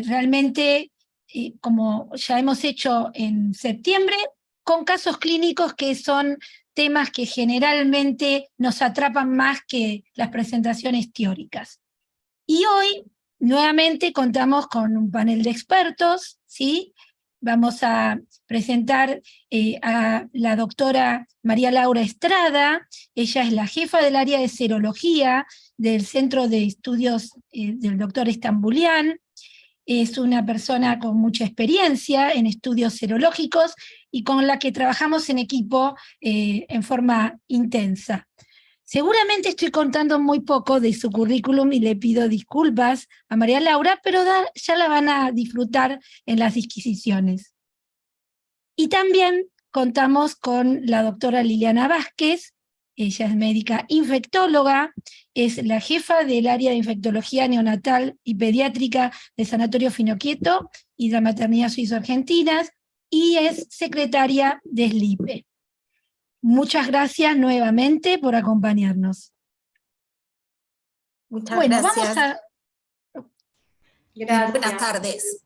realmente, como ya hemos hecho en septiembre, con casos clínicos que son temas que generalmente nos atrapan más que las presentaciones teóricas. Y hoy, nuevamente, contamos con un panel de expertos, ¿sí? Vamos a presentar a la doctora María Laura Estrada. Ella es la jefa del área de serología del Centro de Estudios del doctor Estambulián. Es una persona con mucha experiencia en estudios serológicos y con la que trabajamos en equipo en forma intensa. Seguramente estoy contando muy poco de su currículum y le pido disculpas a María Laura, pero ya la van a disfrutar en las disquisiciones. Y también contamos con la doctora Liliana Vázquez. Ella es médica infectóloga, es la jefa del área de infectología neonatal y pediátrica del Sanatorio Finoquieto y de la Maternidad Suizo-Argentinas, y es secretaria de SLIPE. Muchas gracias nuevamente por acompañarnos. Muchas gracias. Vamos a... Buenas tardes.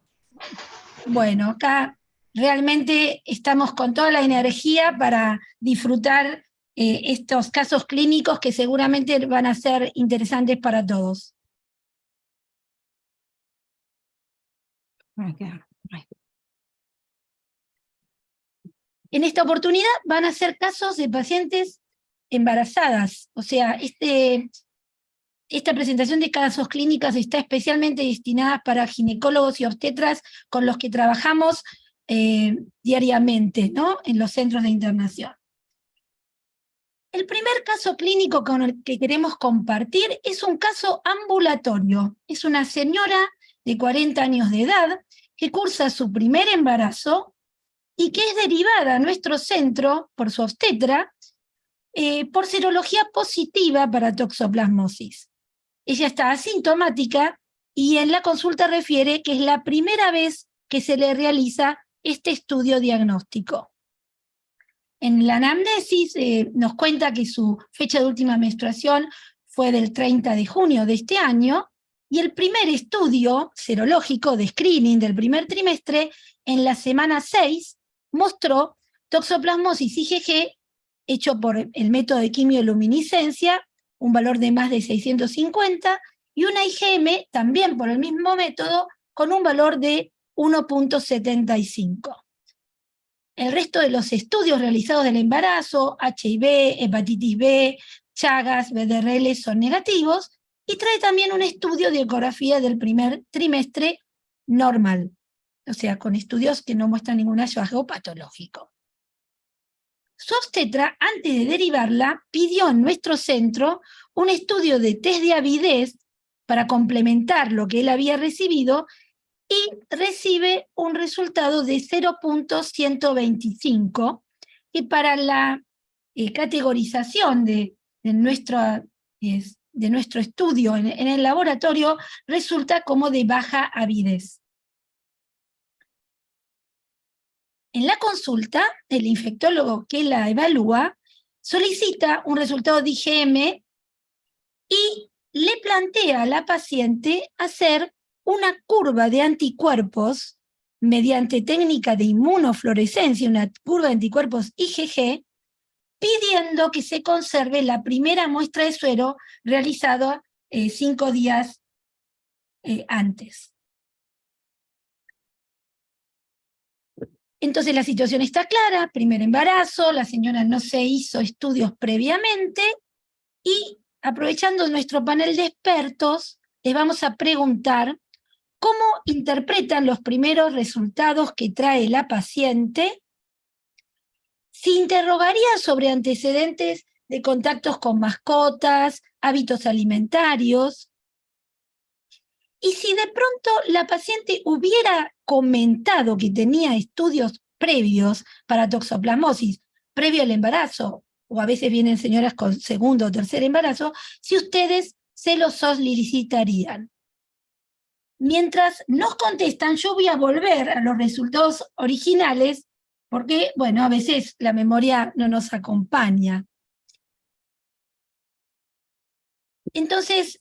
Bueno, acá realmente estamos con toda la energía para disfrutar estos casos clínicos que seguramente van a ser interesantes para todos. En esta oportunidad van a ser casos de pacientes embarazadas, o sea, esta presentación de casos clínicos está especialmente destinada para ginecólogos y obstetras con los que trabajamos diariamente, ¿no?, en los centros de internación. El primer caso clínico con el que queremos compartir es un caso ambulatorio. Es una señora de 40 años de edad que cursa su primer embarazo y que es derivada a nuestro centro por su obstetra por serología positiva para toxoplasmosis. Ella está asintomática y en la consulta refiere que es la primera vez que se le realiza este estudio diagnóstico. En la anamnesis nos cuenta que su fecha de última menstruación fue del 30 de junio de este año, y el primer estudio serológico de screening del primer trimestre, en la semana 6, mostró toxoplasmosis IgG hecho por el método de quimioluminiscencia, un valor de más de 650, y una IgM también por el mismo método con un valor de 1.75. El resto de los estudios realizados del embarazo, HIV, hepatitis B, Chagas, BDRL, son negativos, y trae también un estudio de ecografía del primer trimestre normal, o sea, con estudios que no muestran ningún hallazgo patológico. Su obstetra, antes de derivarla, pidió en nuestro centro un estudio de test de avidez para complementar lo que él había recibido, y recibe un resultado de 0.125, y para la categorización de nuestro estudio en el laboratorio resulta como de baja avidez. En la consulta, el infectólogo que la evalúa solicita un resultado de IgM y le plantea a la paciente hacer una curva de anticuerpos mediante técnica de inmunofluorescencia, una curva de anticuerpos IgG, pidiendo que se conserve la primera muestra de suero realizada 5 días antes. Entonces la situación está clara: primer embarazo, la señora no se hizo estudios previamente, y aprovechando nuestro panel de expertos, les vamos a preguntar cómo interpretan los primeros resultados que trae la paciente, si interrogaría sobre antecedentes de contactos con mascotas, hábitos alimentarios, y si de pronto la paciente hubiera comentado que tenía estudios previos para toxoplasmosis, previo al embarazo, o a veces vienen señoras con segundo o tercer embarazo, si ustedes se los solicitarían. Mientras nos contestan, yo voy a volver a los resultados originales, porque, bueno, a veces la memoria no nos acompaña. Entonces,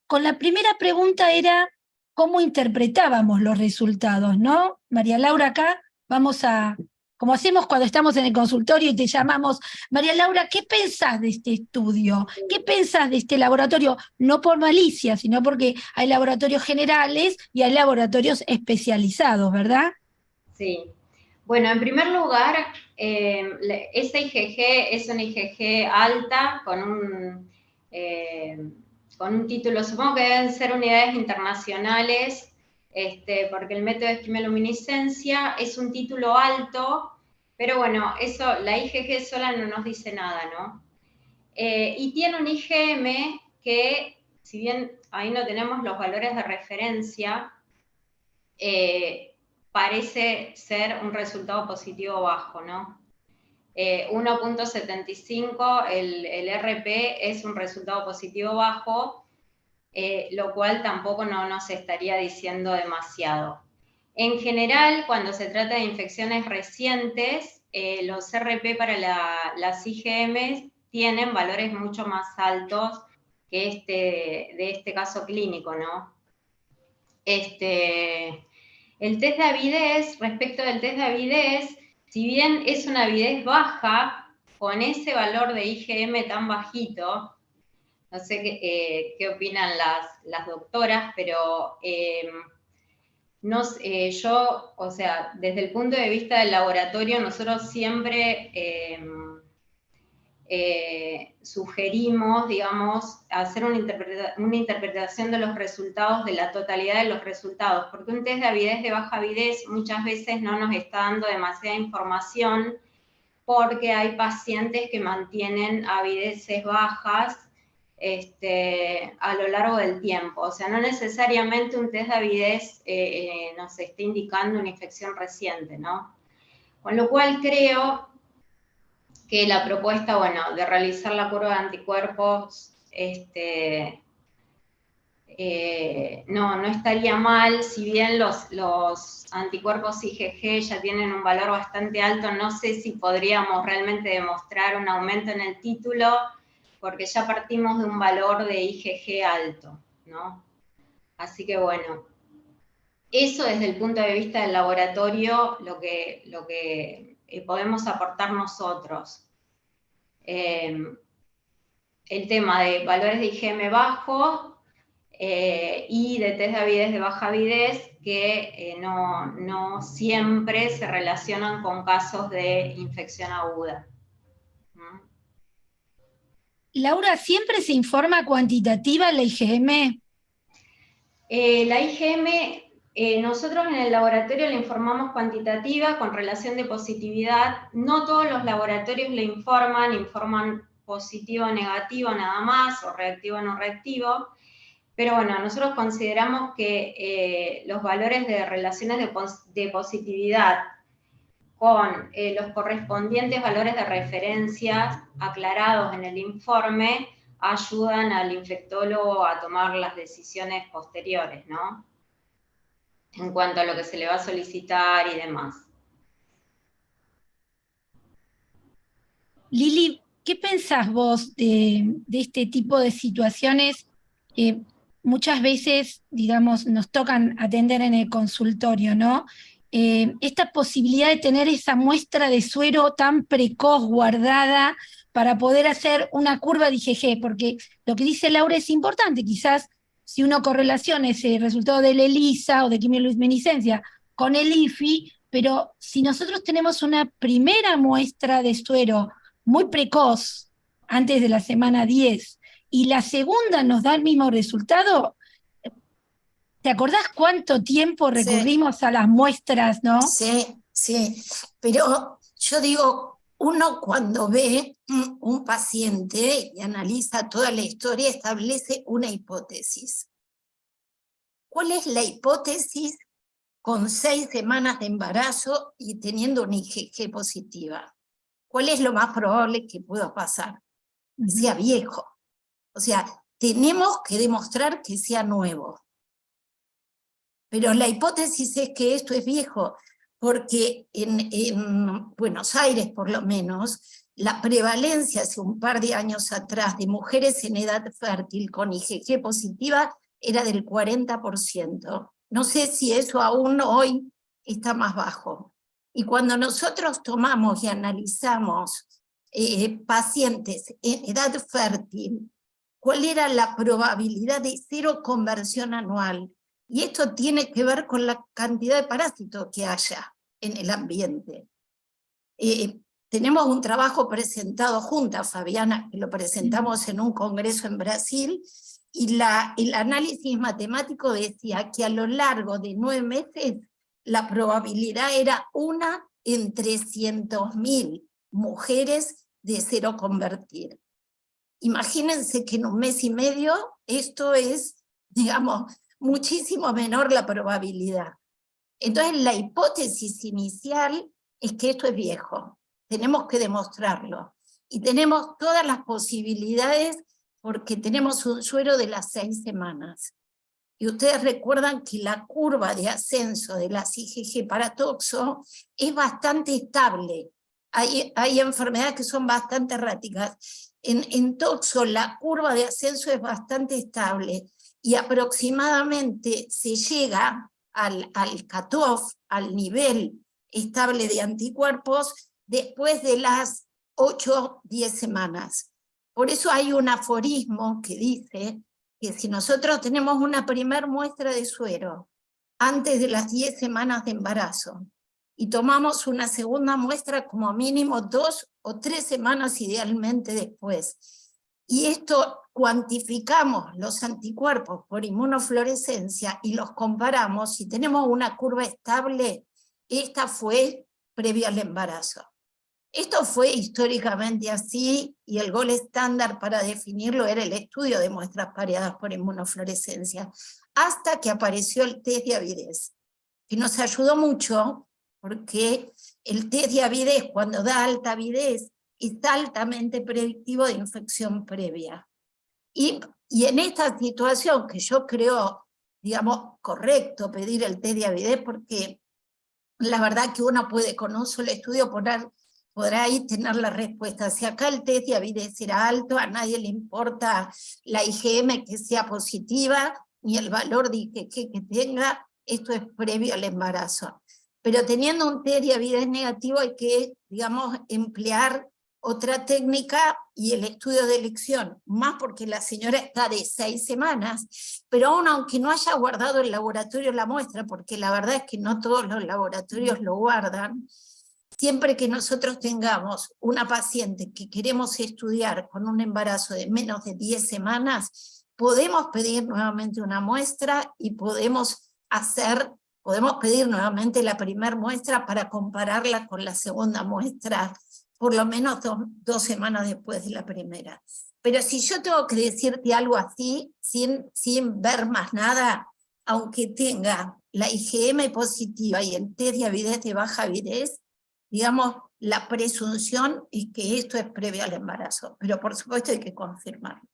con la primera pregunta era cómo interpretábamos los resultados, ¿no? María Laura, acá vamos a, como hacemos cuando estamos en el consultorio y te llamamos, María Laura, ¿qué pensás de este estudio? ¿Qué pensás de este laboratorio? No por malicia, sino porque hay laboratorios generales y hay laboratorios especializados, ¿verdad? Sí. Bueno, en primer lugar, esa IgG es una IgG alta con un título, supongo que deben ser unidades internacionales, porque el método de quimioluminiscencia es un título alto, pero bueno, eso, la IgG sola no nos dice nada, ¿no? Y tiene un IgM que, si bien ahí no tenemos los valores de referencia, parece ser un resultado positivo bajo, ¿no? 1.75, el RP es un resultado positivo bajo, lo cual tampoco no nos estaría diciendo demasiado. En general, cuando se trata de infecciones recientes, los RP para las IgM tienen valores mucho más altos que de este caso clínico, ¿no? El test de avidez, respecto del test de avidez, si bien es una avidez baja, con ese valor de IgM tan bajito, no sé qué opinan las doctoras, pero yo, o sea, desde el punto de vista del laboratorio, nosotros siempre sugerimos, digamos, hacer una interpretación de los resultados, de la totalidad de los resultados, porque un test de avidez de baja avidez muchas veces no nos está dando demasiada información, porque hay pacientes que mantienen avideces bajas a lo largo del tiempo. O sea, no necesariamente un test de avidez nos esté indicando una infección reciente, ¿no? Con lo cual creo que la propuesta, bueno, de realizar la curva de anticuerpos no estaría mal, si bien los anticuerpos IgG ya tienen un valor bastante alto, no sé si podríamos realmente demostrar un aumento en el título, porque ya partimos de un valor de IgG alto, ¿no? Así que bueno, eso desde el punto de vista del laboratorio, lo que podemos aportar nosotros. El tema de valores de IgM bajo y de test de avidez de baja avidez que no siempre se relacionan con casos de infección aguda. Laura, ¿siempre se informa cuantitativa la IgM? La IgM, nosotros en el laboratorio le informamos cuantitativa con relación de positividad. No todos los laboratorios le informan positivo o negativo nada más, o reactivo o no reactivo. Pero bueno, nosotros consideramos que los valores de relaciones de positividad con los correspondientes valores de referencia aclarados en el informe ayudan al infectólogo a tomar las decisiones posteriores, ¿no? En cuanto a lo que se le va a solicitar y demás. Lili, ¿qué pensás vos de este tipo de situaciones que muchas veces, digamos, nos tocan atender en el consultorio, ¿no? Esta posibilidad de tener esa muestra de suero tan precoz guardada para poder hacer una curva de IgG, porque lo que dice Laura es importante, quizás si uno correlaciona ese resultado del ELISA o de quimioluminiscencia con el IFI, pero si nosotros tenemos una primera muestra de suero muy precoz, antes de la semana 10, y la segunda nos da el mismo resultado, ¿te acordás cuánto tiempo Sí, recurrimos a las muestras, no? sí, sí, pero yo digo, uno cuando ve un paciente y analiza toda la historia, establece una hipótesis. ¿Cuál es la hipótesis con 6 semanas de embarazo y teniendo una IgG positiva? ¿Cuál es lo más probable que pueda pasar? Que sea viejo. O sea, tenemos que demostrar que sea nuevo. Pero la hipótesis es que esto es viejo, porque en Buenos Aires, por lo menos, la prevalencia hace un par de años atrás de mujeres en edad fértil con IgG positiva era del 40%. No sé si eso aún hoy está más bajo. Y cuando nosotros tomamos y analizamos pacientes en edad fértil, ¿cuál era la probabilidad de 0 conversión anual? Y esto tiene que ver con la cantidad de parásitos que haya en el ambiente. Tenemos un trabajo presentado juntas, Fabiana, que lo presentamos en un congreso en Brasil, y el análisis matemático decía que a lo largo de 9 meses la probabilidad era 1 en 300.000 mujeres de 0 convertir. Imagínense que en 1 mes y medio esto es, digamos, muchísimo menor la probabilidad. Entonces la hipótesis inicial es que esto es viejo, tenemos que demostrarlo. Y tenemos todas las posibilidades porque tenemos un suero de las 6 semanas. Y ustedes recuerdan que la curva de ascenso de las IgG para toxo es bastante estable. Hay enfermedades que son bastante erráticas. En toxo la curva de ascenso es bastante estable y aproximadamente se llega al cutoff, al nivel estable de anticuerpos, después de las 8-10 semanas. Por eso hay un aforismo que dice que si nosotros tenemos una primer muestra de suero antes de las 10 semanas de embarazo, y tomamos una segunda muestra como mínimo 2 o 3 semanas idealmente después, y esto cuantificamos los anticuerpos por inmunofluorescencia y los comparamos, si tenemos una curva estable, esta fue previa al embarazo. Esto fue históricamente así, y el gold estándar para definirlo era el estudio de muestras pareadas por inmunofluorescencia, hasta que apareció el test de avidez, que nos ayudó mucho, porque el test de avidez, cuando da alta avidez, es altamente predictivo de infección previa. Y en esta situación, que yo creo, digamos, correcto pedir el test de avidez, porque la verdad que uno puede con un solo estudio podrá ahí tener la respuesta. Si acá el test de avidez era alto, a nadie le importa la IgM que sea positiva, ni el valor de IgG que tenga, esto es previo al embarazo. Pero teniendo un test de avidez negativo hay que, digamos, emplear otra técnica y el estudio de elección, más porque la señora está de 6 semanas, pero aún aunque no haya guardado el laboratorio la muestra, porque la verdad es que no todos los laboratorios lo guardan, siempre que nosotros tengamos una paciente que queremos estudiar con un embarazo de menos de 10 semanas, podemos pedir nuevamente una muestra y podemos pedir nuevamente la primera muestra para compararla con la segunda muestra, por lo menos 2 semanas después de la primera. Pero si yo tengo que decirte algo así, sin ver más nada, aunque tenga la IgM positiva y el test de avidez de baja avidez, digamos, la presunción es que esto es previo al embarazo, pero por supuesto hay que confirmarlo.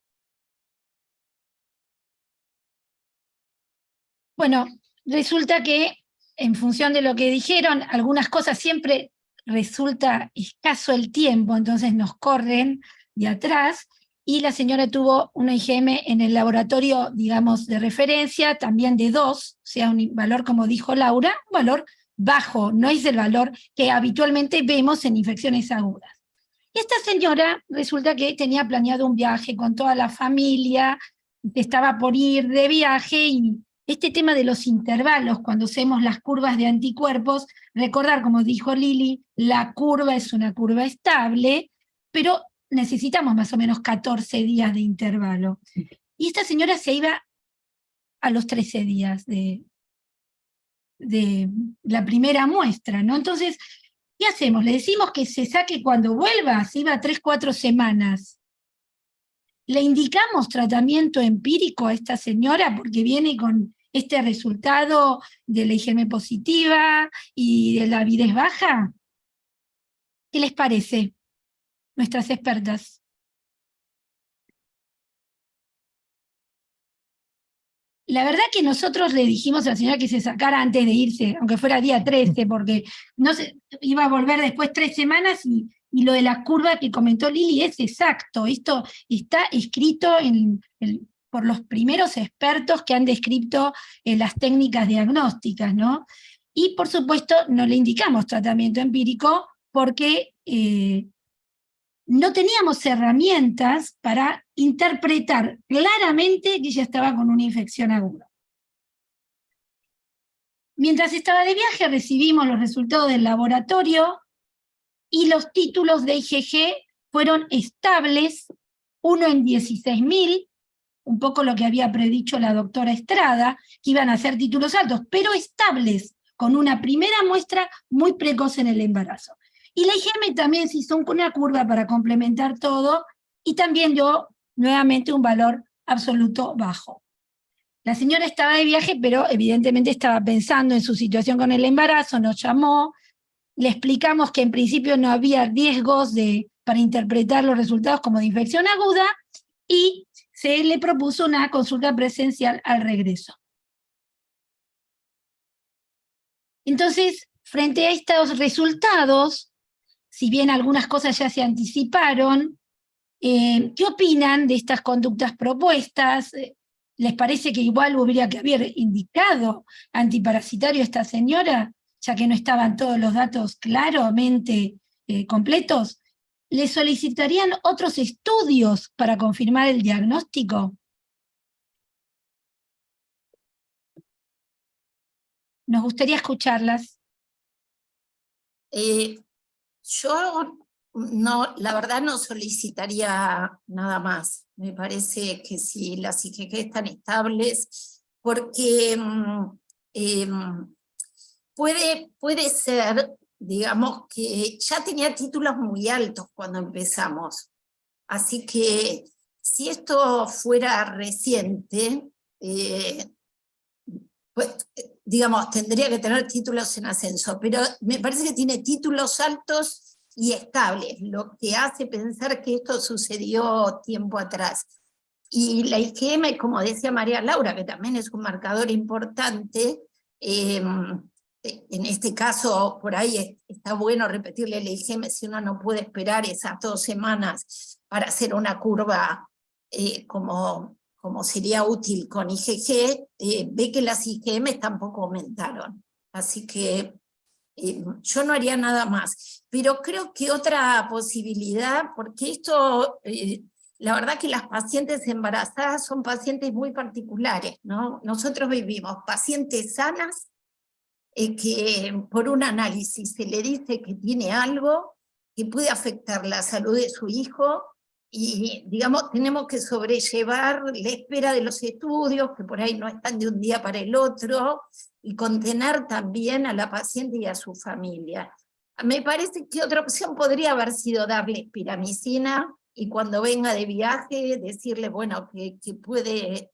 Bueno, resulta que en función de lo que dijeron, algunas cosas siempre resulta escaso el tiempo, entonces nos corren de atrás, y la señora tuvo una IgM en el laboratorio, digamos, de referencia, también de 2, o sea, un valor, como dijo Laura, un valor bajo, no es el valor que habitualmente vemos en infecciones agudas. Y esta señora resulta que tenía planeado un viaje con toda la familia, estaba por ir de viaje, y este tema de los intervalos, cuando hacemos las curvas de anticuerpos, recordar, como dijo Lili, la curva es una curva estable, pero necesitamos más o menos 14 días de intervalo. Y esta señora se iba a los 13 días de la primera muestra, ¿no? Entonces, ¿qué hacemos? Le decimos que se saque cuando vuelva, se iba 3-4 semanas. ¿Le indicamos tratamiento empírico a esta señora porque viene con este resultado de la IgM positiva y de la avidez baja? ¿Qué les parece, nuestras expertas? La verdad que nosotros le dijimos a la señora que se sacara antes de irse, aunque fuera día 13, porque no se, iba a volver después 3 semanas, y lo de la curva que comentó Lili es exacto. Esto está escrito en por los primeros expertos que han descrito las técnicas diagnósticas, ¿no? Y por supuesto no le indicamos tratamiento empírico porque no teníamos herramientas para interpretar claramente que ella estaba con una infección aguda. Mientras estaba de viaje recibimos los resultados del laboratorio y los títulos de IgG fueron estables, uno en 16.000, un poco lo que había predicho la doctora Estrada, que iban a ser títulos altos, pero estables, con una primera muestra muy precoz en el embarazo. Y la IgM también se hizo una curva para complementar todo, y también dio nuevamente un valor absoluto bajo. La señora estaba de viaje, pero evidentemente estaba pensando en su situación con el embarazo, nos llamó, le explicamos que en principio no había riesgos para interpretar los resultados como de infección aguda, y se le propuso una consulta presencial al regreso. Entonces, frente a estos resultados, si bien algunas cosas ya se anticiparon, ¿qué opinan de estas conductas propuestas? ¿Les parece que igual hubiera que haber indicado antiparasitario a esta señora, ya que no estaban todos los datos claramente completos? ¿Le solicitarían otros estudios para confirmar el diagnóstico? Nos gustaría escucharlas. Yo no, la verdad no solicitaría nada más. Me parece que si las IgG están estables, porque puede ser, digamos, que ya tenía títulos muy altos cuando empezamos. Así que si esto fuera reciente, pues, digamos, tendría que tener títulos en ascenso, pero me parece que tiene títulos altos y estables, lo que hace pensar que esto sucedió tiempo atrás. Y la IgM, como decía María Laura, que también es un marcador importante, en este caso por ahí está bueno repetirle la IgM si uno no puede esperar esas 2 semanas para hacer una curva como sería útil con IgG, ve que las IgM tampoco aumentaron. Así que yo no haría nada más. Pero creo que otra posibilidad, porque esto, la verdad que las pacientes embarazadas son pacientes muy particulares, ¿no? Nosotros vivimos pacientes sanas que por un análisis se le dice que tiene algo que puede afectar la salud de su hijo, y digamos, tenemos que sobrellevar la espera de los estudios, que por ahí no están de un día para el otro, y contener también a la paciente y a su familia. Me parece que otra opción podría haber sido darle piramicina, y cuando venga de viaje decirle, bueno, que puede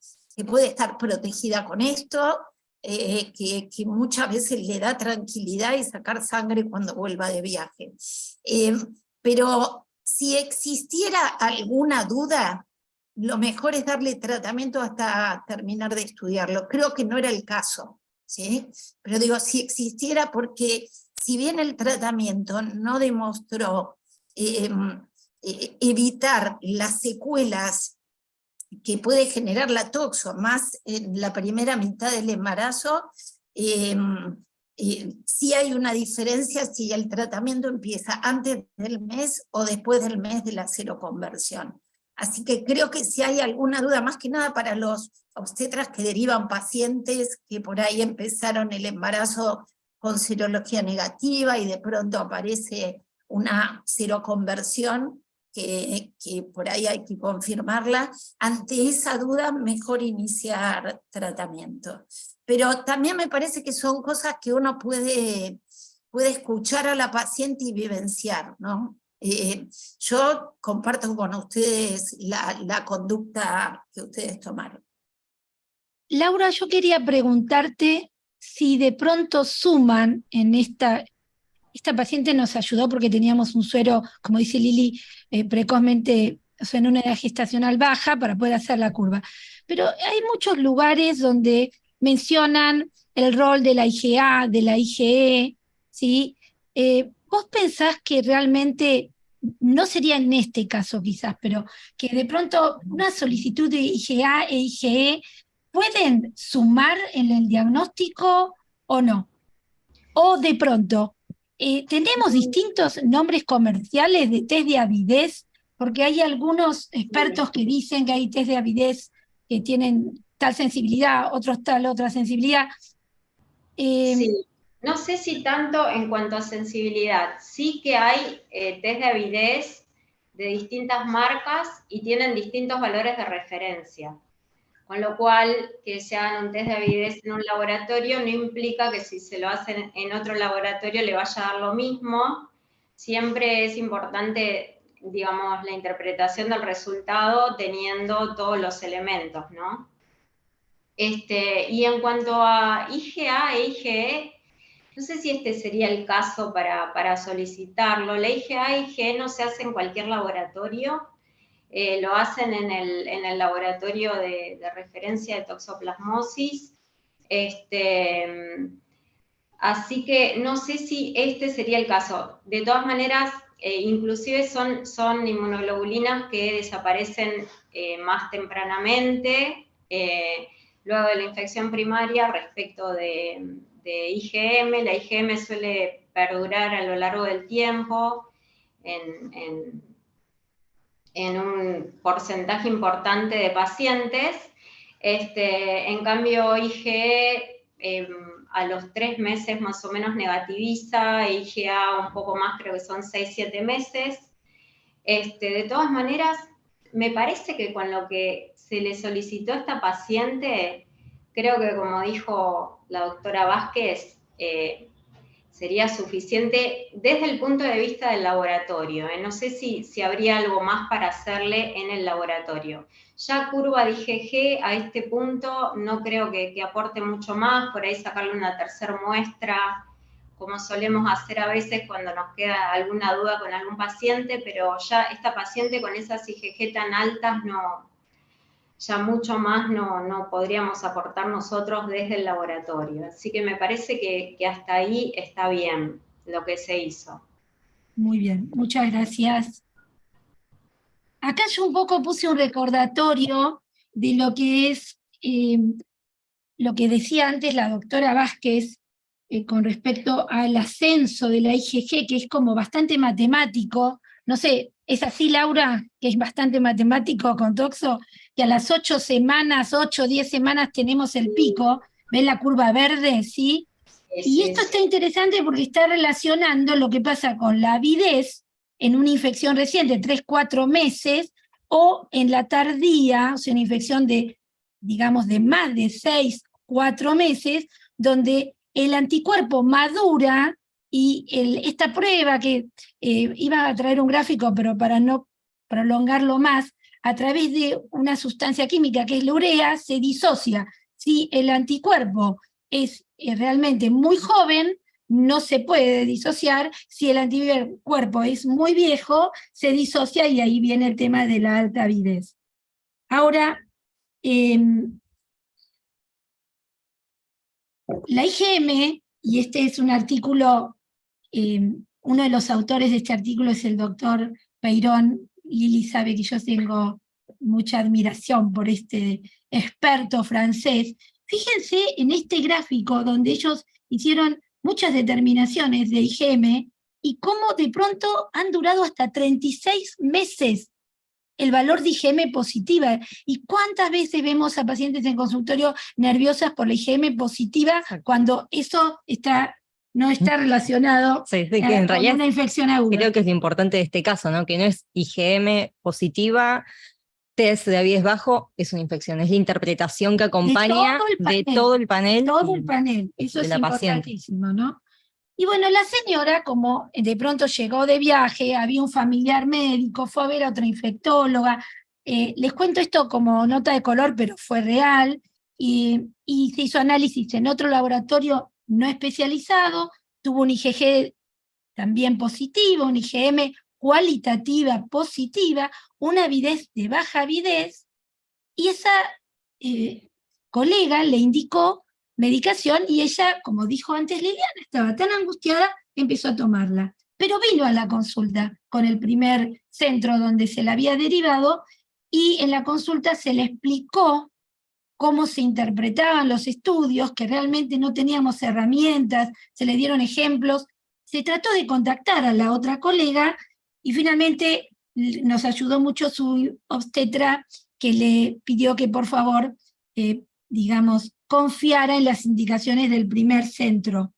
estar protegida con esto, que muchas veces le da tranquilidad, y sacar sangre cuando vuelva de viaje. Pero si existiera alguna duda, lo mejor es darle tratamiento hasta terminar de estudiarlo. Creo que no era el caso, ¿sí? Pero digo, si existiera, porque si bien el tratamiento no demostró evitar las secuelas que puede generar la toxo, más en la primera mitad del embarazo, sí hay una diferencia si el tratamiento empieza antes del mes o después del mes de la seroconversión. Así que creo que si hay alguna duda, más que nada para los obstetras que derivan pacientes que por ahí empezaron el embarazo con serología negativa y de pronto aparece una seroconversión, que por ahí hay que confirmarla, ante esa duda mejor iniciar tratamiento. Pero también me parece que son cosas que uno puede escuchar a la paciente y vivenciar, ¿no? Yo comparto con ustedes la conducta que ustedes tomaron. Laura, yo quería preguntarte si de pronto suman en esta paciente nos ayudó porque teníamos un suero, como dice Lili, precozmente, o sea, en una edad gestacional baja para poder hacer la curva. Pero hay muchos lugares donde mencionan el rol de la IgA, de la IgE, ¿sí? ¿Vos pensás que realmente no sería en este caso quizás, pero que de pronto una solicitud de IgA e IgE pueden sumar en el diagnóstico o no. O de pronto, tenemos distintos nombres comerciales de test de avidez, porque hay algunos expertos que dicen que hay test de avidez que tienen tal sensibilidad, otros tal otra sensibilidad. Sí, no sé si tanto en cuanto a sensibilidad, sí que hay test de avidez de distintas marcas y tienen distintos valores de referencia. Con lo cual, que se hagan un test de avidez en un laboratorio no implica que si se lo hacen en otro laboratorio le vaya a dar lo mismo. Siempre es importante, digamos, la interpretación del resultado teniendo todos los elementos, ¿no? Y en cuanto a IgA e IgE, no sé si este sería el caso para solicitarlo. La IgA e IgE no se hace en cualquier laboratorio, lo hacen en el laboratorio de referencia de toxoplasmosis. Así que no sé si este sería el caso. De todas maneras, inclusive son inmunoglobulinas que desaparecen más tempranamente, luego de la infección primaria respecto de IgM. La IgM suele perdurar a lo largo del tiempo en un porcentaje importante de pacientes. En cambio, IgE a los 3 meses más o menos negativiza, IgA un poco más, creo que son 6-7 meses. De todas maneras, me parece que con lo que se le solicitó a esta paciente, creo que como dijo la doctora Vázquez, sería suficiente desde el punto de vista del laboratorio. No sé si habría algo más para hacerle en el laboratorio. Ya curva de IgG a este punto no creo que aporte mucho más, por ahí sacarle una tercera muestra, como solemos hacer a veces cuando nos queda alguna duda con algún paciente, pero ya esta paciente con esas IgG tan altas ya mucho más no podríamos aportar nosotros desde el laboratorio. Así que me parece que hasta ahí está bien lo que se hizo. Muy bien, muchas gracias. Acá yo un poco puse un recordatorio de lo que es lo que decía antes la doctora Vázquez con respecto al ascenso de la IgG, que es como bastante matemático. No sé, ¿es así, Laura? Que es bastante matemático con Toxo, que a las 8 semanas, 8 o 10 semanas tenemos el pico. ¿Ven la curva verde? ¿Sí? Y esto está interesante porque está relacionando lo que pasa con la avidez en una infección reciente, 3-4 meses, o en la tardía, o sea, una infección de, digamos, de más de 6-4 meses, donde el anticuerpo madura y esta prueba que iba a traer un gráfico, pero para no prolongarlo más, a través de una sustancia química que es la urea, se disocia. Si el anticuerpo es realmente muy joven, no se puede disociar. Si el anticuerpo es muy viejo, se disocia y ahí viene el tema de la alta avidez. Ahora, la IgM, y este es un artículo, uno de los autores de este artículo es el doctor Peirón. Lili sabe que yo tengo mucha admiración por este experto francés. Fíjense en este gráfico donde ellos hicieron muchas determinaciones de IgM y cómo de pronto han durado hasta 36 meses el valor de IgM positiva. ¿Y cuántas veces vemos a pacientes en consultorio nerviosas por la IgM positiva cuando eso no está relacionado sí, que en con realidad una infección aguda? creo que es lo importante de este caso, ¿no? Que no es IgM positiva, test de avidez bajo, es una infección. Es la interpretación que acompaña de todo el panel. Todo el panel, eso es importantísimo, ¿no? Y bueno, la señora, como de pronto llegó de viaje, había un familiar médico, fue a ver a otra infectóloga. Les cuento esto como nota de color, pero fue real. Y se hizo análisis en otro laboratorio no especializado, tuvo un IgG también positivo, un IgM cualitativa positiva, una avidez de baja avidez, y esa colega le indicó medicación y ella, como dijo antes Liliana, estaba tan angustiada, empezó a tomarla. pero vino a la consulta con el primer centro donde se la había derivado, y en la consulta se le explicó cómo se interpretaban los estudios, que realmente no teníamos herramientas, se le dieron ejemplos, se trató de contactar a la otra colega, y finalmente nos ayudó mucho su obstetra, que le pidió que por favor, digamos, confiara en las indicaciones del primer centro.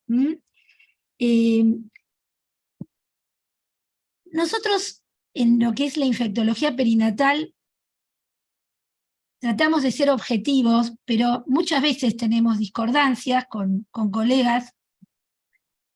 Nosotros, en lo que es la infectología perinatal, tratamos de ser objetivos, pero muchas veces tenemos discordancias con colegas,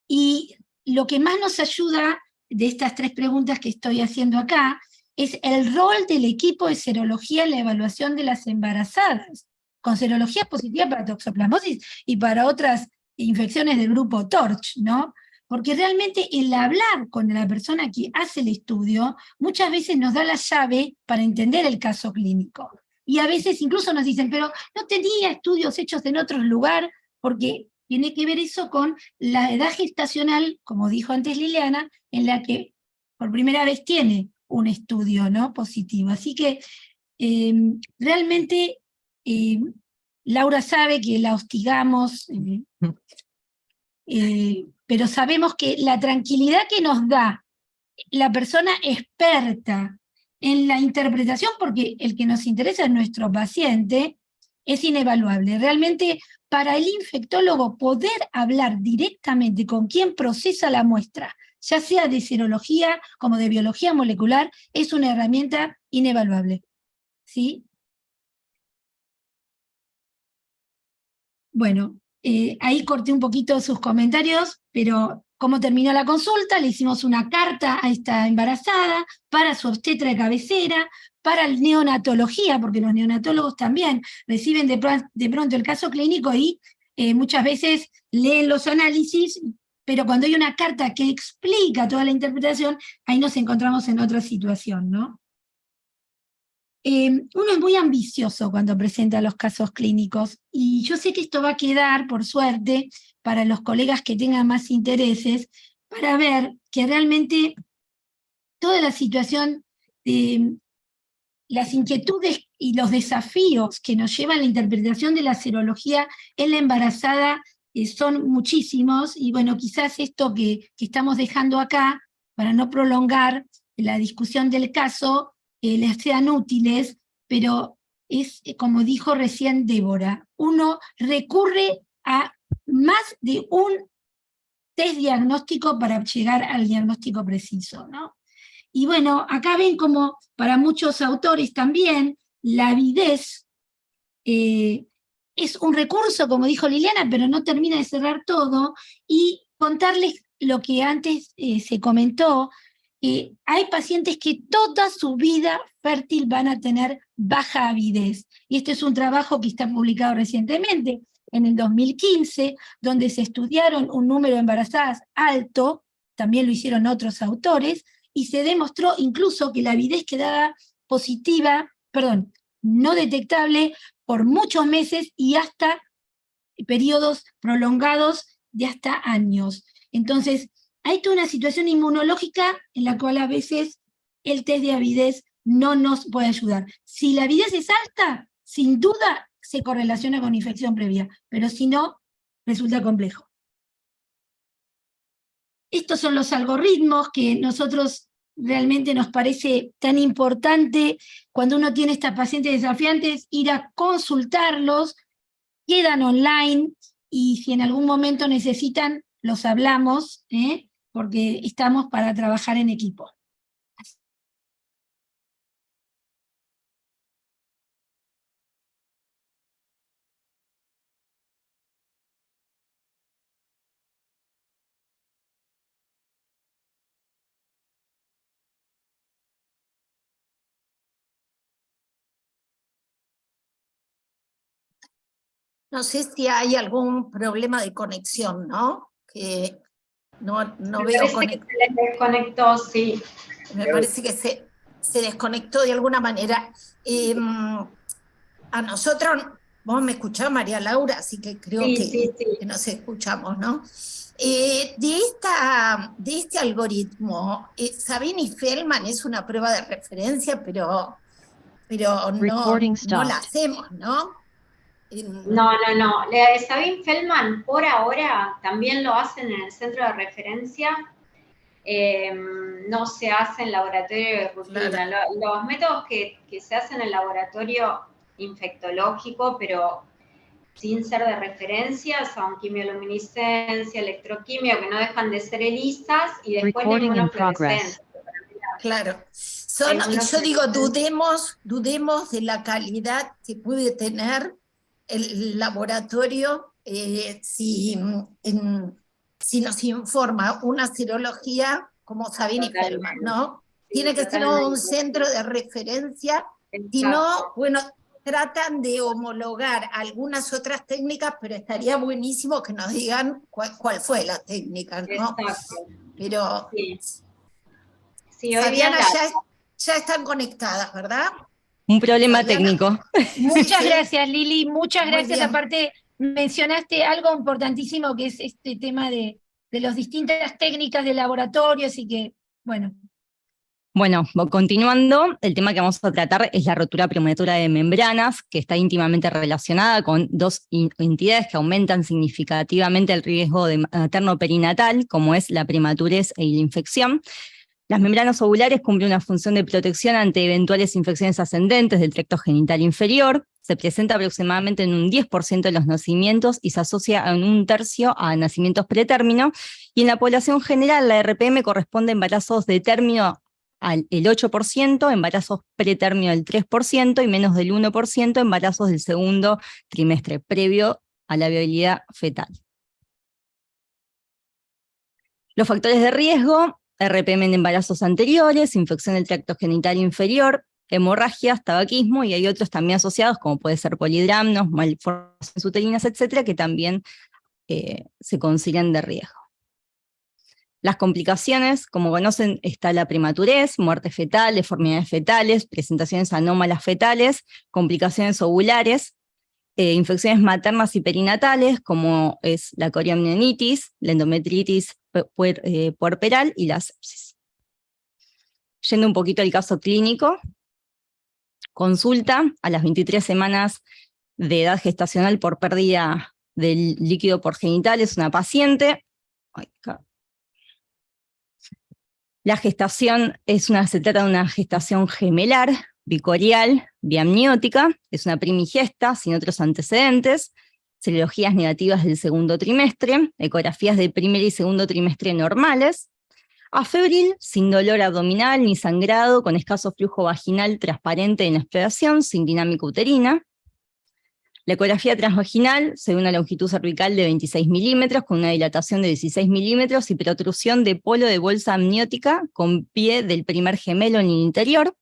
y lo que más nos ayuda de estas 3 preguntas que estoy haciendo acá es el rol del equipo de serología en la evaluación de las embarazadas, con serología positiva para toxoplasmosis y para otras infecciones del grupo TORCH, ¿no? Porque realmente el hablar con la persona que hace el estudio muchas veces nos da la llave para entender el caso clínico. Y a veces incluso nos dicen, pero no tenía estudios hechos en otro lugar, porque tiene que ver eso con la edad gestacional, como dijo antes Liliana, en la que por primera vez tiene un estudio, ¿no?, positivo. Así que realmente Laura sabe que la hostigamos, pero sabemos que la tranquilidad que nos da la persona experta en la interpretación, porque el que nos interesa es nuestro paciente, es inevaluable. Realmente, para el infectólogo, poder hablar directamente con quien procesa la muestra, ya sea de serología como de biología molecular, es una herramienta inevaluable. ¿Sí? Bueno, ahí corté un poquito sus comentarios, pero ¿cómo terminó la consulta? Le hicimos una carta a esta embarazada, para su obstetra de cabecera, para el neonatología, porque los neonatólogos también reciben de pronto el caso clínico y muchas veces leen los análisis, pero cuando hay una carta que explica toda la interpretación, ahí nos encontramos en otra situación, ¿no? Uno es muy ambicioso cuando presenta los casos clínicos, y yo sé que esto va a quedar, por suerte, para los colegas que tengan más intereses, para ver que realmente toda la situación, las inquietudes y los desafíos que nos llevan a la interpretación de la serología en la embarazada son muchísimos, y bueno, quizás esto que estamos dejando acá, para no prolongar la discusión del caso, les sean útiles, pero es, como dijo recién Débora, uno recurre a más de un test diagnóstico para llegar al diagnóstico preciso, ¿no? Y bueno, acá ven como para muchos autores también, la avidez es un recurso, como dijo Liliana, pero no termina de cerrar todo, y contarles lo que antes se comentó. Hay pacientes que toda su vida fértil van a tener baja avidez, y este es un trabajo que está publicado recientemente, en el 2015, donde se estudiaron un número de embarazadas alto, también lo hicieron otros autores, y se demostró incluso que la avidez quedaba no detectable por muchos meses y hasta periodos prolongados de hasta años. Entonces, hay toda una situación inmunológica en la cual a veces el test de avidez no nos puede ayudar. Si la avidez es alta, sin duda se correlaciona con infección previa, pero si no, resulta complejo. Estos son los algoritmos que nosotros realmente nos parece tan importante cuando uno tiene estas pacientes desafiantes, ir a consultarlos, quedan online, y si en algún momento necesitan, los hablamos, porque estamos para trabajar en equipo. No sé si hay algún problema de conexión, ¿no? Que no veo conexión. Se les desconectó, sí. Me parece que se desconectó de alguna manera. A nosotros, vos me escuchás, María Laura, así que creo que nos escuchamos, ¿no? De este algoritmo, Sabine y Feldman es una prueba de referencia, pero no la hacemos, ¿no? No. Sabine Feldman, por ahora, también lo hacen en el centro de referencia. No se hace en laboratorio de rutina. Claro. Los métodos que se hacen en el laboratorio infectológico, pero sin ser de referencia, son quimioluminiscencia, electroquimio, que no dejan de ser ELISAs, y después la inmunofluorescencia. Claro. Yo digo, dudemos de la calidad que puede tener el laboratorio si nos informa una serología como Sabine y Feldman, ¿no? Sí, tiene que ser un centro de referencia. Si no, bueno, tratan de homologar algunas otras técnicas, pero estaría buenísimo que nos digan cuál fue la técnica, ¿no? Exacto. Pero sí, Fabiana, ya están conectadas, ¿verdad? Un problema Fabiana técnico. Muchas gracias, Lili, muchas gracias. Aparte, mencionaste algo importantísimo, que es este tema de las distintas técnicas de laboratorio, así que, bueno. Bueno, continuando, el tema que vamos a tratar es la rotura prematura de membranas, que está íntimamente relacionada con dos entidades que aumentan significativamente el riesgo de materno-perinatal, como es la prematurez y la infección. Las membranas ovulares cumplen una función de protección ante eventuales infecciones ascendentes del tracto genital inferior. Se presenta aproximadamente en un 10% de los nacimientos y se asocia en un tercio a nacimientos pretérmino. Y en la población general, la RPM corresponde a embarazos de término al 8%, embarazos pretérmino del 3% y menos del 1% embarazos del segundo trimestre, previo a la viabilidad fetal. Los factores de riesgo: RPM en embarazos anteriores, infección del tracto genital inferior, hemorragias, tabaquismo, y hay otros también asociados, como puede ser polidramnos, malformaciones uterinas, etcétera, que también se consideran de riesgo. Las complicaciones, como conocen, está la prematurez, muerte fetal, deformidades fetales, presentaciones anómalas fetales, complicaciones ovulares, infecciones maternas y perinatales, como es la coriamnionitis, la endometritis puerperal y la sepsis. Yendo un poquito al caso clínico, consulta a las 23 semanas de edad gestacional por pérdida del líquido porgenital, es una paciente. La gestación se trata de una gestación gemelar, bicorial, biamniótica, es una primigesta sin otros antecedentes, serologías negativas del segundo trimestre, ecografías de primer y segundo trimestre normales, afebril, sin dolor abdominal ni sangrado, con escaso flujo vaginal transparente en la exploración, sin dinámica uterina. La ecografía transvaginal se ve una longitud cervical de 26 milímetros, con una dilatación de 16 milímetros y protrusión de polo de bolsa amniótica con pie del primer gemelo en el interior.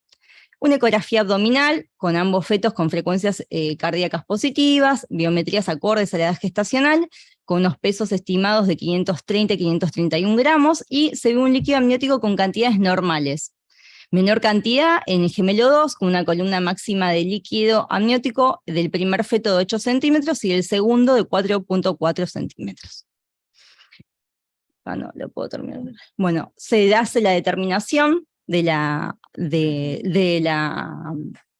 Una ecografía abdominal con ambos fetos con frecuencias cardíacas positivas, biometrías acordes a la edad gestacional, con unos pesos estimados de 530 y 531 gramos, y se ve un líquido amniótico con cantidades normales. Menor cantidad en el gemelo 2, con una columna máxima de líquido amniótico del primer feto de 8 centímetros y del segundo de 4.4 centímetros. No, lo puedo terminar. Bueno, se hace la determinación de la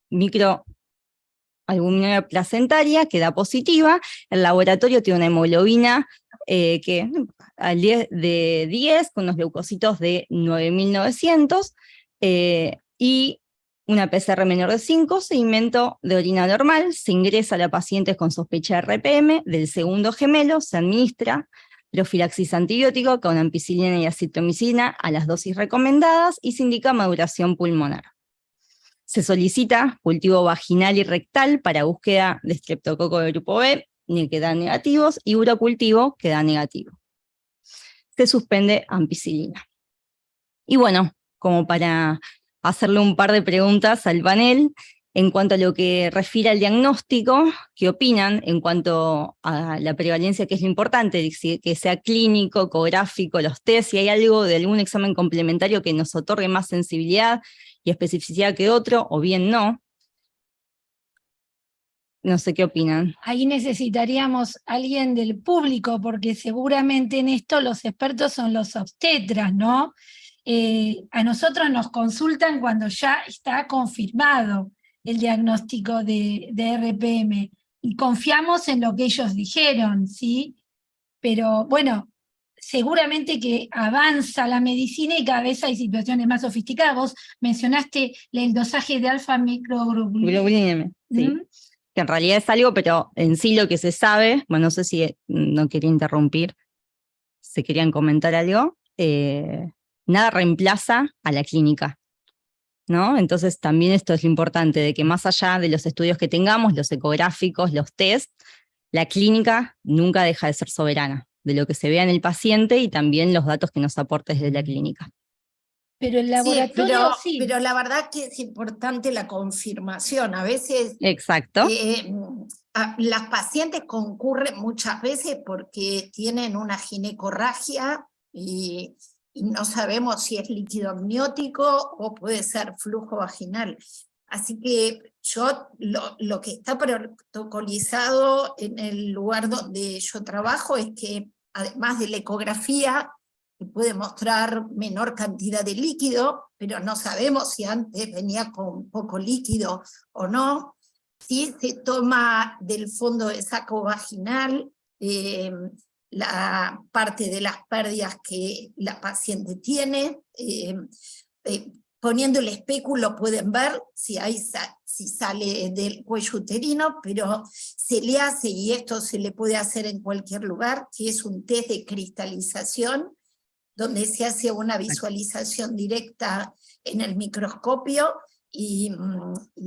microalbuminuria placentaria, que da positiva. El laboratorio tiene una hemoglobina que al 10 de 10, con unos leucocitos de 9.900, y una PCR menor de 5, seguimiento de orina normal, se ingresa a la paciente con sospecha de RPM del segundo gemelo, se administra profilaxis antibiótico con ampicilina y acitromicina a las dosis recomendadas y se indica maduración pulmonar. Se solicita cultivo vaginal y rectal para búsqueda de estreptococo de grupo B, que dan negativos, y urocultivo, que da negativo. Se suspende ampicilina. Y bueno, como para hacerle un par de preguntas al panel, en cuanto a lo que refiere al diagnóstico, ¿qué opinan en cuanto a la prevalencia, que es lo importante, que sea clínico, ecográfico, los test, si hay algo de algún examen complementario que nos otorgue más sensibilidad y especificidad que otro, o bien no? No sé qué opinan. Ahí necesitaríamos a alguien del público, porque seguramente en esto los expertos son los obstetras, ¿no? A nosotros nos consultan cuando ya está confirmado el diagnóstico de RPM, y confiamos en lo que ellos dijeron, ¿sí? Pero bueno, seguramente que avanza la medicina y cada vez hay situaciones más sofisticadas. Vos mencionaste el dosaje de alfa-microglobulina. Globulina M, sí. Que en realidad es algo, pero en sí lo que se sabe, bueno, no sé si no quería interrumpir, si querían comentar algo, nada reemplaza a la clínica, ¿no? Entonces también esto es lo importante, de que más allá de los estudios que tengamos, los ecográficos, los test, la clínica nunca deja de ser soberana de lo que se vea en el paciente y también los datos que nos aporte desde la clínica. Pero el laboratorio sí. Pero la verdad que es importante la confirmación. A veces Exacto. Las pacientes concurren muchas veces porque tienen una ginecorragia y no sabemos si es líquido amniótico o puede ser flujo vaginal. Así que yo lo que está protocolizado en el lugar donde yo trabajo es que además de la ecografía, que puede mostrar menor cantidad de líquido, pero no sabemos si antes venía con poco líquido o no. Sí se toma del fondo de saco vaginal la parte de las pérdidas que la paciente tiene. Poniendo el espéculo pueden ver si sale del cuello uterino, pero se le hace, y esto se le puede hacer en cualquier lugar, que es un test de cristalización, donde se hace una visualización directa en el microscopio y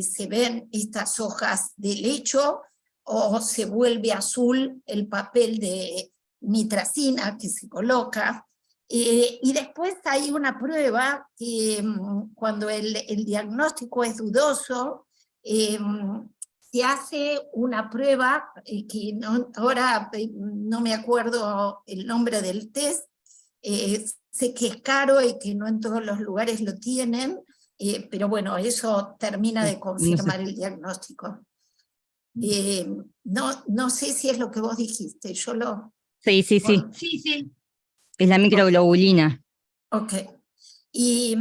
se ven estas hojas de lecho, o se vuelve azul el papel de nitracina que se coloca. Y después hay una prueba que cuando el diagnóstico es dudoso, se hace una prueba que ahora no me acuerdo el nombre del test. Sé que es caro y que no en todos los lugares lo tienen, pero bueno, eso termina de confirmar el diagnóstico. No sé si es lo que vos dijiste, yo lo... Sí. Sí. Es la microglobulina. Ok. Y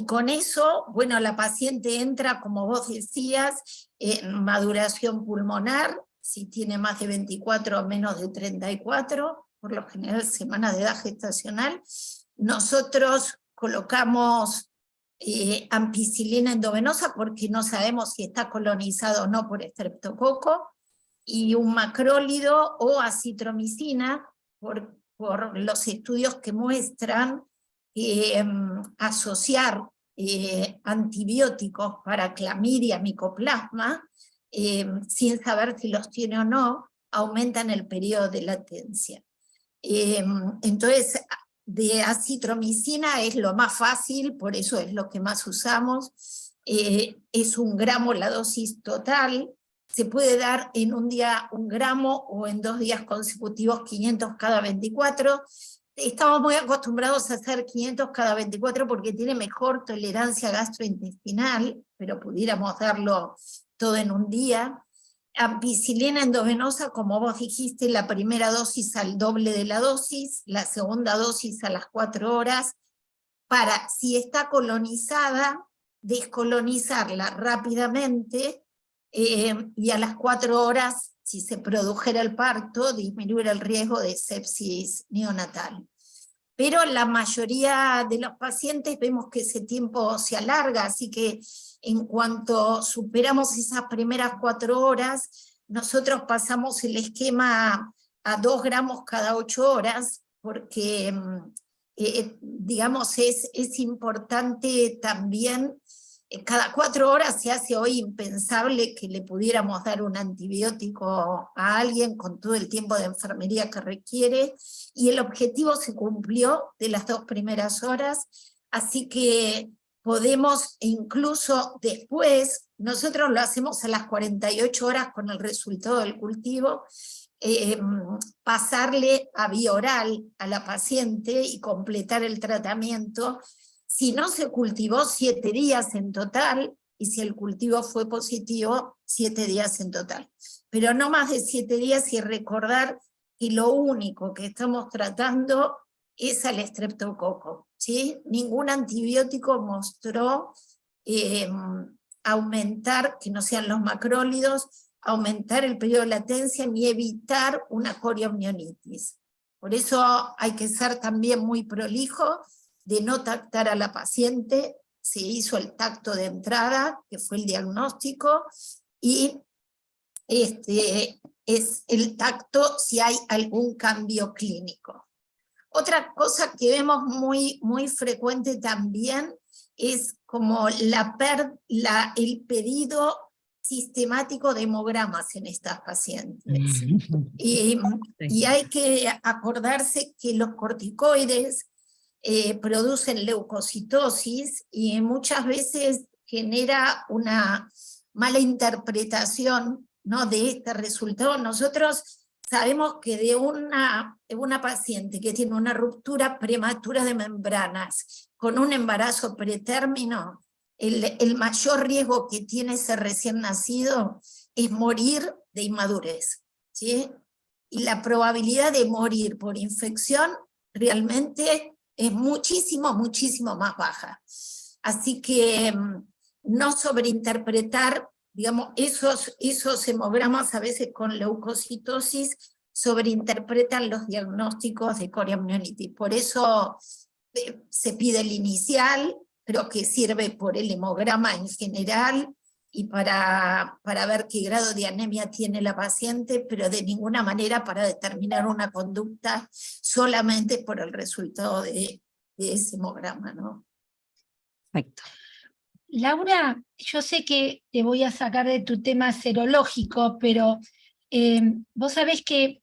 con eso, bueno, la paciente entra, como vos decías, en maduración pulmonar, si tiene más de 24 o menos de 34, por lo general semanas de edad gestacional. Nosotros colocamos ampicilina endovenosa porque no sabemos si está colonizado o no por estreptococo, y un macrólido o acitromicina por los estudios que muestran asociar antibióticos para clamidia, micoplasma, sin saber si los tiene o no, aumentan el periodo de latencia. Entonces, de acitromicina es lo más fácil, por eso es lo que más usamos. Es 1 gramo la dosis total. Se puede dar en un día 1 gramo o en 2 días consecutivos 500 cada 24. Estamos muy acostumbrados a hacer 500 cada 24 porque tiene mejor tolerancia gastrointestinal, pero pudiéramos darlo todo en un día. Ampicilina endovenosa, como vos dijiste, la primera dosis al doble de la dosis, la segunda dosis a las 4 horas, para, si está colonizada, descolonizarla rápidamente, y a las 4 horas, si se produjera el parto, disminuir el riesgo de sepsis neonatal. Pero la mayoría de los pacientes vemos que ese tiempo se alarga, así que en cuanto superamos esas primeras 4 horas, nosotros pasamos el esquema a 2 gramos cada 8 horas, porque digamos es importante también. Cada 4 horas se hace hoy impensable que le pudiéramos dar un antibiótico a alguien con todo el tiempo de enfermería que requiere, y el objetivo se cumplió de las 2 primeras horas, así que podemos incluso después, nosotros lo hacemos a las 48 horas con el resultado del cultivo, pasarle a vía oral a la paciente y completar el tratamiento. Si no se cultivó 7 días en total, y si el cultivo fue positivo, 7 días en total. Pero no más de 7 días, y recordar que lo único que estamos tratando es al estreptococo, ¿sí? Ningún antibiótico mostró aumentar, que no sean los macrólidos, aumentar el periodo de latencia ni evitar una coriomionitis. Por eso hay que ser también muy prolijo de no tactar a la paciente. Se hizo el tacto de entrada, que fue el diagnóstico, y es el tacto si hay algún cambio clínico. Otra cosa que vemos muy frecuente también es como el pedido sistemático de hemogramas en estas pacientes. Y hay que acordarse que los corticoides producen leucocitosis y muchas veces genera una mala interpretación, ¿no?, de este resultado. Nosotros sabemos que de una paciente que tiene una ruptura prematura de membranas con un embarazo pretérmino, el mayor riesgo que tiene ese recién nacido es morir de inmadurez, ¿sí? Y la probabilidad de morir por infección realmente es muchísimo más baja. Así que no sobreinterpretar, digamos, esos hemogramas a veces con leucocitosis sobreinterpretan los diagnósticos de coriomionitis. Por eso se pide el inicial, creo que sirve por el hemograma en general y para ver qué grado de anemia tiene la paciente, pero de ninguna manera para determinar una conducta solamente por el resultado de ese hemograma, ¿no? Perfecto. Laura, yo sé que te voy a sacar de tu tema serológico, pero vos sabés que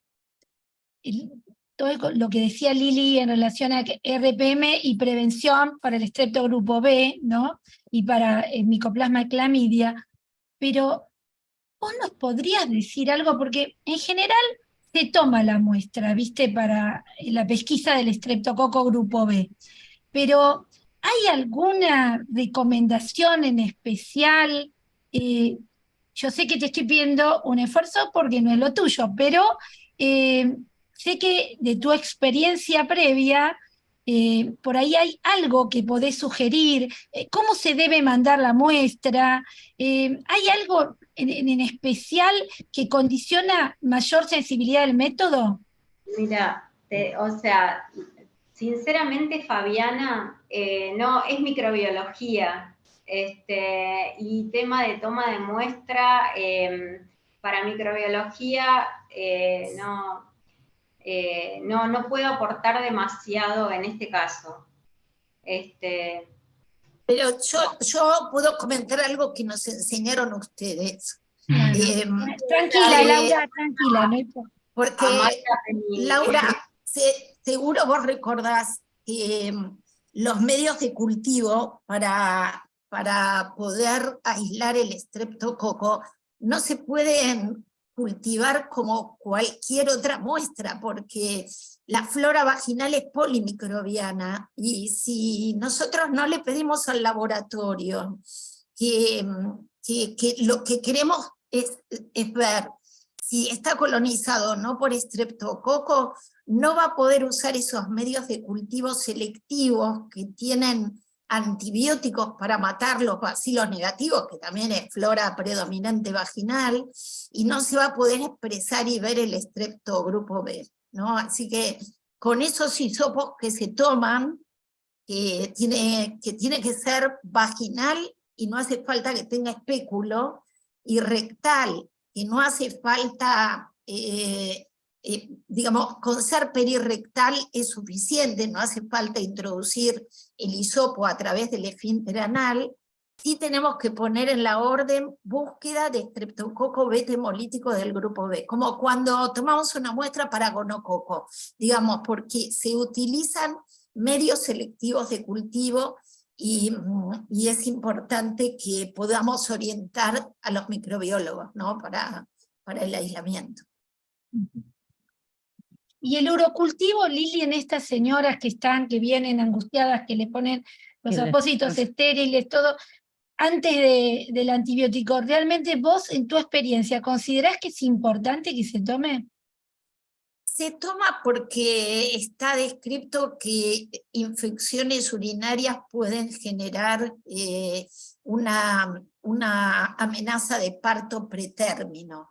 todo lo que decía Lili en relación a RPM y prevención para el estrepto grupo B, ¿no?, y para el micoplasma de clamidia, pero vos nos podrías decir algo, porque en general se toma la muestra, ¿viste?, para la pesquisa del estreptococo grupo B, pero ¿hay alguna recomendación en especial? Yo sé que te estoy pidiendo un esfuerzo porque no es lo tuyo, pero sé que de tu experiencia previa, por ahí hay algo que podés sugerir. ¿Cómo se debe mandar la muestra? ¿Hay algo en especial que condiciona mayor sensibilidad del método? Mira, o sea, sinceramente, Fabiana, no, es microbiología, y tema de toma de muestra, para microbiología no puedo aportar demasiado en este caso. Pero yo puedo comentar algo que nos enseñaron ustedes. Tranquila, Laura, tranquila, no importa. Porque, Laura, seguro vos recordás que los medios de cultivo para poder aislar el estreptococo no se pueden cultivar como cualquier otra muestra, porque la flora vaginal es polimicrobiana, y si nosotros no le pedimos al laboratorio que lo que queremos es ver si está colonizado o no por estreptococo, no va a poder usar esos medios de cultivo selectivos que tienen antibióticos para matar los bacilos negativos, que también es flora predominante vaginal, y no se va a poder expresar y ver el estrepto grupo B, ¿no? Así que con esos hisopos que se toman, que tiene que ser vaginal y no hace falta que tenga espéculo, y rectal, que no hace falta, digamos, con ser perirrectal es suficiente, no hace falta introducir el hisopo a través del esfínter anal. Sí tenemos que poner en la orden búsqueda de estreptococo beta hemolítico del grupo B, como cuando tomamos una muestra para gonococo, digamos, porque se utilizan medios selectivos de cultivo, y es importante que podamos orientar a los microbiólogos, ¿no?, para el aislamiento. Y el urocultivo, Lili, en estas señoras que vienen angustiadas, que le ponen los apósitos estériles, todo, antes del antibiótico, ¿realmente vos, en tu experiencia, considerás que es importante que se tome? Se toma porque está descrito que infecciones urinarias pueden generar una amenaza de parto pretérmino.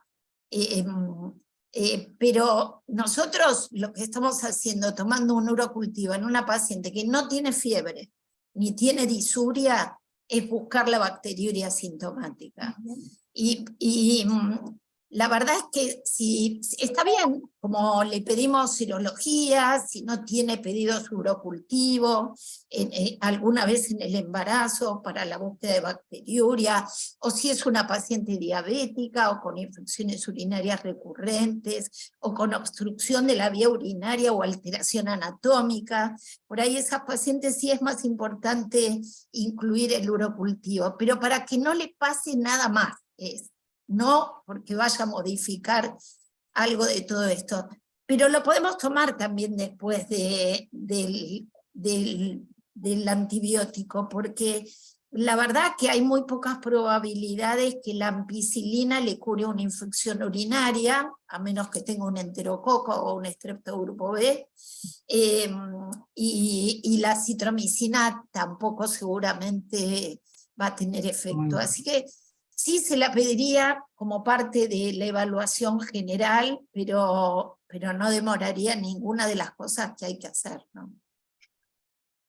Pero nosotros lo que estamos haciendo, tomando un urocultivo en una paciente que no tiene fiebre, ni tiene disuria, es buscar la bacteriuria asintomática. La verdad es que si está bien, como le pedimos serología, si no tiene pedido su urocultivo, alguna vez en el embarazo para la búsqueda de bacteriuria, o si es una paciente diabética o con infecciones urinarias recurrentes, o con obstrucción de la vía urinaria o alteración anatómica, por ahí esas pacientes sí es más importante incluir el urocultivo, pero para que no le pase nada más, no porque vaya a modificar algo de todo esto, pero lo podemos tomar también después del antibiótico, porque la verdad que hay muy pocas probabilidades que la ampicilina le cure una infección urinaria, a menos que tenga un enterococo o un estreptogrupo B, y la citromicina tampoco seguramente va a tener efecto. Así que sí se la pediría como parte de la evaluación general, pero no demoraría ninguna de las cosas que hay que hacer, ¿no?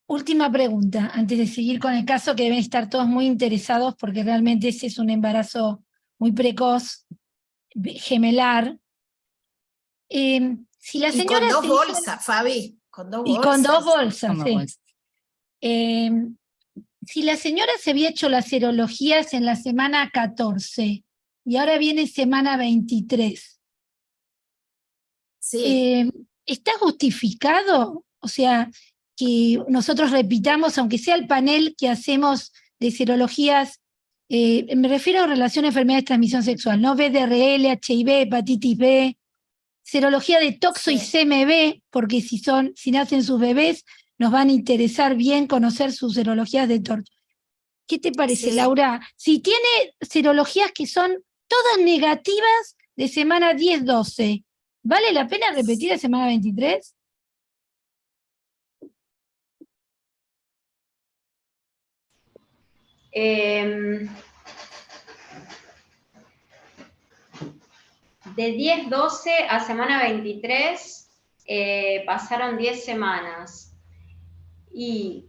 Última pregunta, antes de seguir con el caso, que deben estar todos muy interesados, porque realmente ese es un embarazo muy precoz, gemelar. Si la Y señora con dos se hizo- bolsas, Fabi, con dos Y bolsas. con dos bolsas, Como sí. bolsa. Si la señora se había hecho las serologías en la semana 14 y ahora viene semana 23, Sí. ¿está justificado? O sea, que nosotros repitamos, aunque sea el panel que hacemos de serologías, me refiero a relación a enfermedades de transmisión sexual, ¿no? VDRL, HIV, hepatitis B, serología de toxo y Sí. CMV, porque si nacen sus bebés, nos van a interesar bien conocer sus serologías de torcho. ¿Qué te parece, Sí. Laura? Si tiene serologías que son todas negativas de semana 10-12, ¿vale la pena repetir la semana 23? De 10-12 a semana 23 pasaron 10 semanas. Y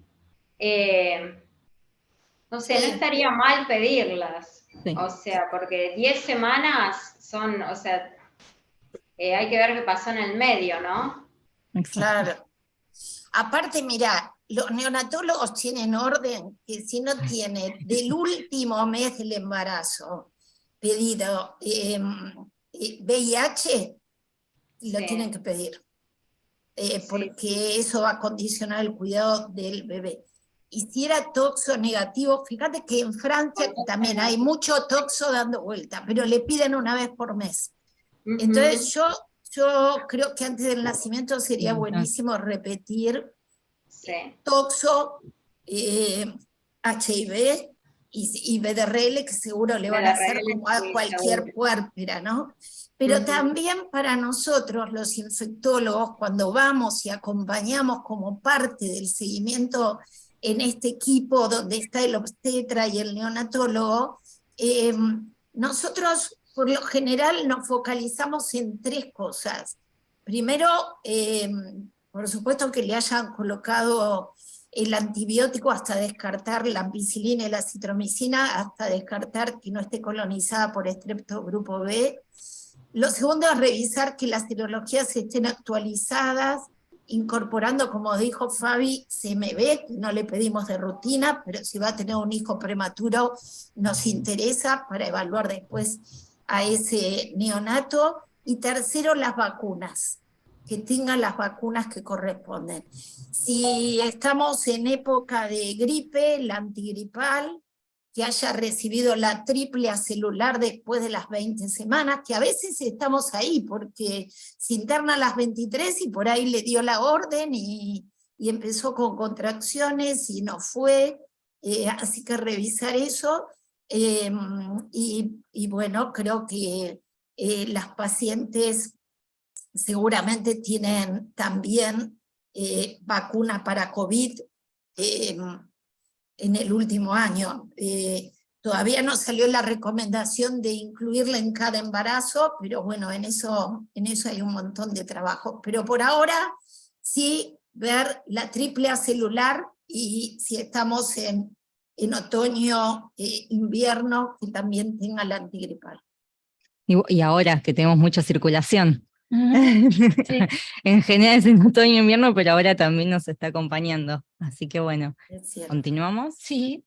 no sé, Sí. no estaría mal pedirlas. Sí. O sea, porque 10 semanas son, o sea, hay que ver qué pasó en el medio, ¿no? Exacto. Claro. Aparte, mira, los neonatólogos tienen orden que si no tiene del último mes del embarazo pedido VIH, lo Sí. tienen que pedir, Sí. porque eso va a condicionar el cuidado del bebé. Y si era toxo negativo, fíjate que en Francia también hay mucho toxo dando vuelta, pero le piden una vez por mes. Entonces yo creo que antes del nacimiento sería buenísimo repetir Sí. toxo, HIV y VDRL, que seguro le van a hacer como a sí, cualquier seguro. puérpera, ¿no? Pero también para nosotros, los infectólogos, cuando vamos y acompañamos como parte del seguimiento en este equipo donde está el obstetra y el neonatólogo, nosotros por lo general nos focalizamos en tres cosas. Primero, por supuesto que le hayan colocado el antibiótico hasta descartar la ampicilina y la citromicina, hasta descartar que no esté colonizada por estreptogrupo B. Lo segundo es revisar que las serologías estén actualizadas, incorporando, como dijo Fabi, CMV, que no le pedimos de rutina, pero si va a tener un hijo prematuro nos interesa para evaluar después a ese neonato. Y tercero, las vacunas, que tengan las vacunas que corresponden. Si estamos en época de gripe, la antigripal, que haya recibido la triple acelular después de las 20 semanas, que a veces estamos ahí, porque se interna a las 23 y por ahí le dio la orden y empezó con contracciones y no fue, así que revisar eso, y bueno, creo que las pacientes seguramente tienen también vacuna para COVID en el último año. Todavía no salió la recomendación de incluirla en cada embarazo, pero bueno, en eso hay un montón de trabajo. Pero por ahora sí ver la triple celular, y si estamos en otoño, invierno, que también tenga la antigripal. Y ahora que tenemos mucha circulación. Sí. En general es en otoño e invierno, pero ahora también nos está acompañando. Así que bueno, Es cierto. continuamos. Sí.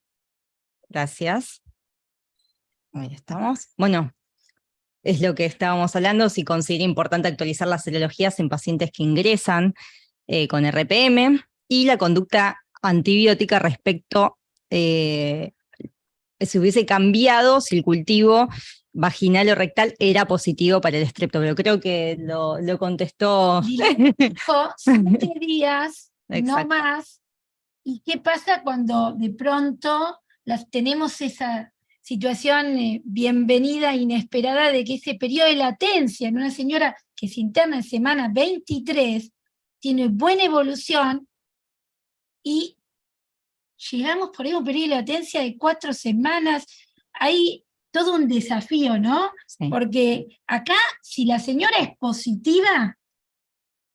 Gracias. Ahí estamos. Bueno, es lo que estábamos hablando, si considera importante actualizar las serologías en pacientes que ingresan con RPM, y la conducta antibiótica respecto, si hubiese cambiado, si el cultivo vaginal o rectal era positivo para el estrepto, creo que lo contestó. Dijo 7 días, no Exacto. más. ¿Y qué pasa cuando de pronto tenemos esa situación bienvenida, inesperada, de que ese periodo de latencia en una señora que se interna en semana 23 tiene buena evolución y llegamos por ahí a un periodo de latencia de 4 semanas? Hay todo un desafío, ¿no? Sí. Porque acá, si la señora es positiva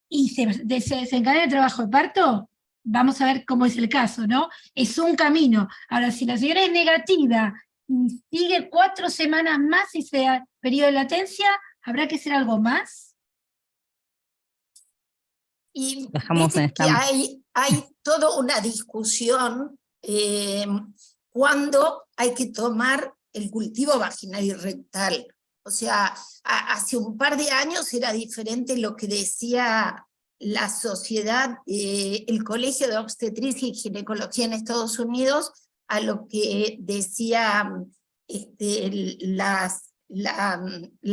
y se desencadena el trabajo de parto, vamos a ver cómo es el caso, ¿no? Es un camino. Ahora, si la señora es negativa y sigue 4 semanas más ese periodo de latencia, ¿habrá que hacer algo más? Y Dejamos viste en que hay toda una discusión cuando hay que tomar el cultivo vaginal y rectal. O sea, hace un par de años era diferente lo que decía la sociedad, el Colegio de Obstetricia y Ginecología en Estados Unidos, a lo que decía la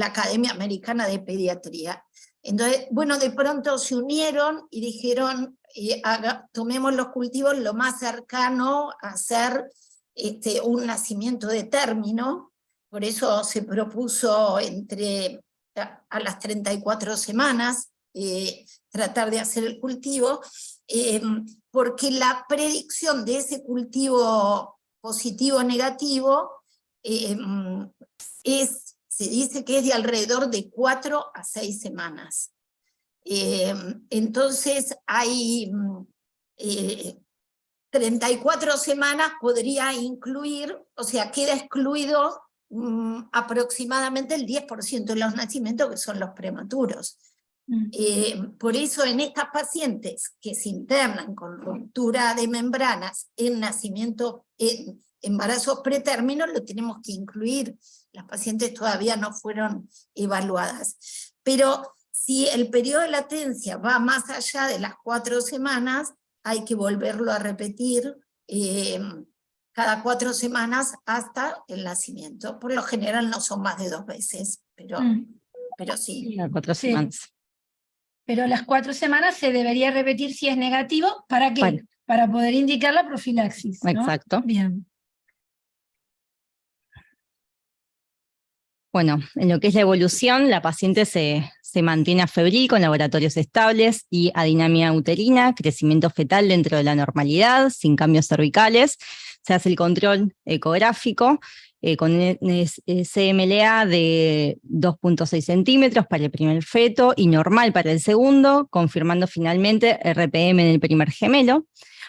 Academia Americana de Pediatría. Entonces, bueno, de pronto se unieron y dijeron, tomemos los cultivos lo más cercano a hacer un nacimiento de término. Por eso se propuso a las 34 semanas tratar de hacer el cultivo, porque la predicción de ese cultivo positivo o negativo se dice que es de alrededor de 4 a 6 semanas. Entonces hay 34 semanas podría incluir, o sea, queda excluido aproximadamente el 10% de los nacimientos, que son los prematuros. Por eso en estas pacientes que se internan con ruptura de membranas en nacimiento, en embarazos pretérminos, lo tenemos que incluir. Las pacientes todavía no fueron evaluadas. Pero si el periodo de latencia va más allá de las 4 semanas, hay que volverlo a repetir cada 4 semanas hasta el nacimiento. Por lo general no son más de 2 veces, pero sí. 4 semanas. Pero las 4 semanas se debería repetir si es negativo. ¿Para qué? Vale. Para poder indicar la profilaxis, ¿no? Exacto. Bien. Bueno, en lo que es la evolución, la paciente se mantiene afebril con laboratorios estables y adinamia uterina, crecimiento fetal dentro de la normalidad, sin cambios cervicales. Se hace el control ecográfico con CMLA de 2.6 centímetros para el primer feto y normal para el segundo, confirmando finalmente RPM en el primer gemelo.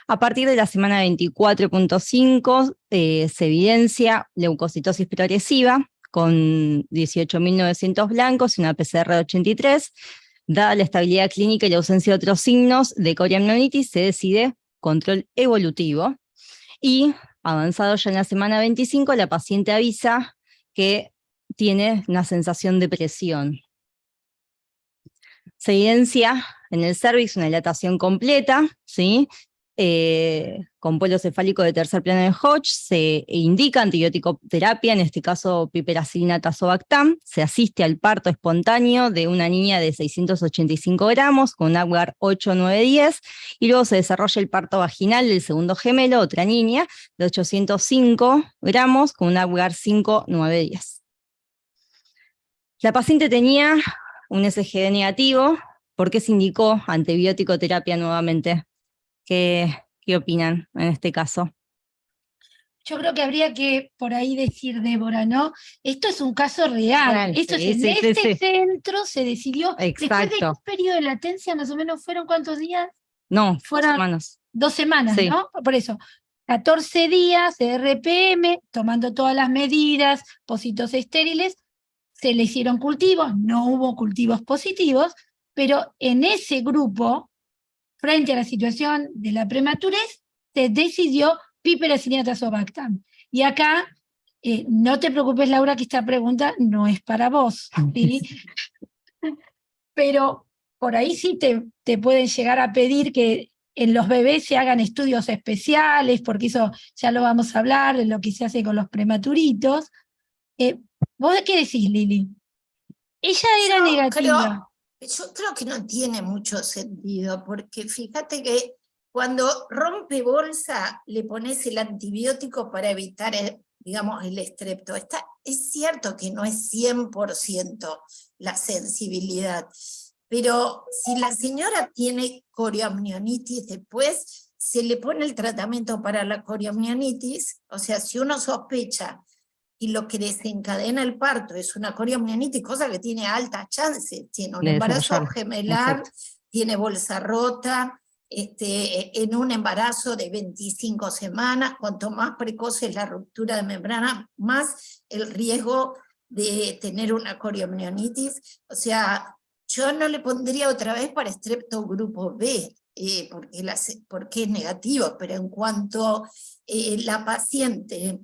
A partir de la semana 24.5 se evidencia leucocitosis progresiva, con 18.900 blancos y una PCR de 83, dada la estabilidad clínica y la ausencia de otros signos de coriamnionitis, se decide control evolutivo. Y avanzado ya en la semana 25, la paciente avisa que tiene una sensación de presión. Se evidencia en el cervix una dilatación completa, ¿sí? con polo cefálico de tercer plano de Hodge, se indica antibiótico terapia, en este caso piperacilina tazobactam, se asiste al parto espontáneo de una niña de 685 gramos con un Apgar 8, 9, 10, y luego se desarrolla el parto vaginal del segundo gemelo, otra niña, de 805 gramos con un Apgar 5, 9, 10. La paciente tenía un SGD negativo. ¿Por qué se indicó antibiótico terapia nuevamente? ¿Qué opinan en este caso? Yo creo que habría que por ahí decir, Débora, ¿no? Esto es un caso real. Esto sí, es sí, en sí, este sí. centro se decidió. Después de Exacto. un periodo de latencia, más o menos, ¿fueron cuántos días? No, Fueron 2 semanas. 2 semanas, Sí. ¿no? Por eso, 14 días de RPM, tomando todas las medidas, pocitos estériles, se le hicieron cultivos, no hubo cultivos positivos, pero en ese grupo, frente a la situación de la prematurez, se decidió piperacilina tazobactam. Y acá, no te preocupes, Laura, que esta pregunta no es para vos, ¿sí? Pero por ahí sí te pueden llegar a pedir que en los bebés se hagan estudios especiales, porque eso ya lo vamos a hablar, de lo que se hace con los prematuritos. ¿Vos qué decís, Lili? Ella era negativa. Yo creo que no tiene mucho sentido, porque fíjate que cuando rompe bolsa le pones el antibiótico para evitar, digamos, el estrepto. Es cierto que no es 100% la sensibilidad, pero si la señora tiene corioamnionitis después, se le pone el tratamiento para la corioamnionitis, o sea, si uno sospecha y lo que desencadena el parto es una corioamnionitis, cosa que tiene altas chances, tiene un embarazo gemelar, tiene bolsa rota, en un embarazo de 25 semanas, cuanto más precoz es la ruptura de membrana, más el riesgo de tener una corioamnionitis. O sea, yo no le pondría otra vez para estrepto grupo B, porque es negativo, pero en cuanto la paciente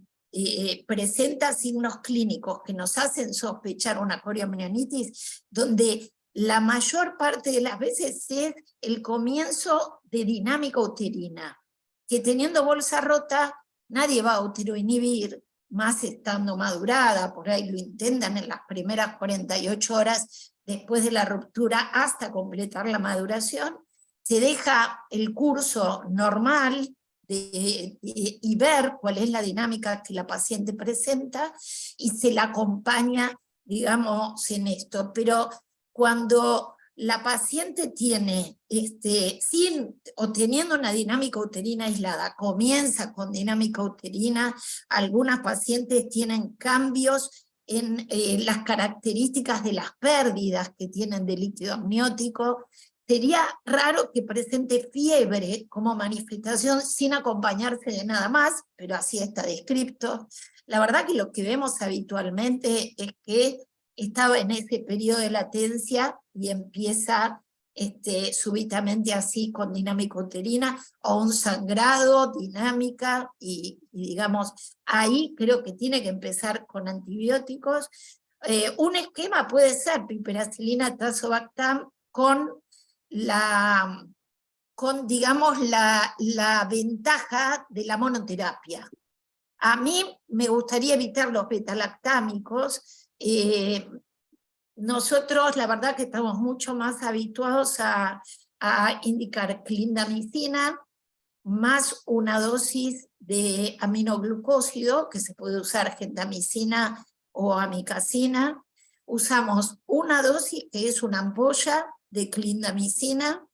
presenta signos clínicos que nos hacen sospechar una corioamnionitis, donde la mayor parte de las veces es el comienzo de dinámica uterina, que teniendo bolsa rota nadie va a uteroinhibir, más estando madurada, por ahí lo intentan en las primeras 48 horas después de la ruptura hasta completar la maduración, se deja el curso normal y ver cuál es la dinámica que la paciente presenta y se la acompaña, digamos, en esto. Pero cuando la paciente tiene, o teniendo una dinámica uterina aislada, comienza con dinámica uterina, algunas pacientes tienen cambios en las características de las pérdidas que tienen de líquido amniótico. Sería raro que presente fiebre como manifestación sin acompañarse de nada más, pero así está descrito. La verdad que lo que vemos habitualmente es que estaba en ese periodo de latencia y empieza súbitamente así con dinámica uterina o un sangrado, dinámica, y digamos, ahí creo que tiene que empezar con antibióticos. Un esquema puede ser piperacilina tazobactam digamos, la ventaja de la monoterapia. A mí me gustaría evitar los betalactámicos. Nosotros, la verdad que estamos mucho más habituados a indicar clindamicina más una dosis de aminoglucósido, que se puede usar gentamicina o amicacina. Usamos una dosis que es una ampolla de clindamicina,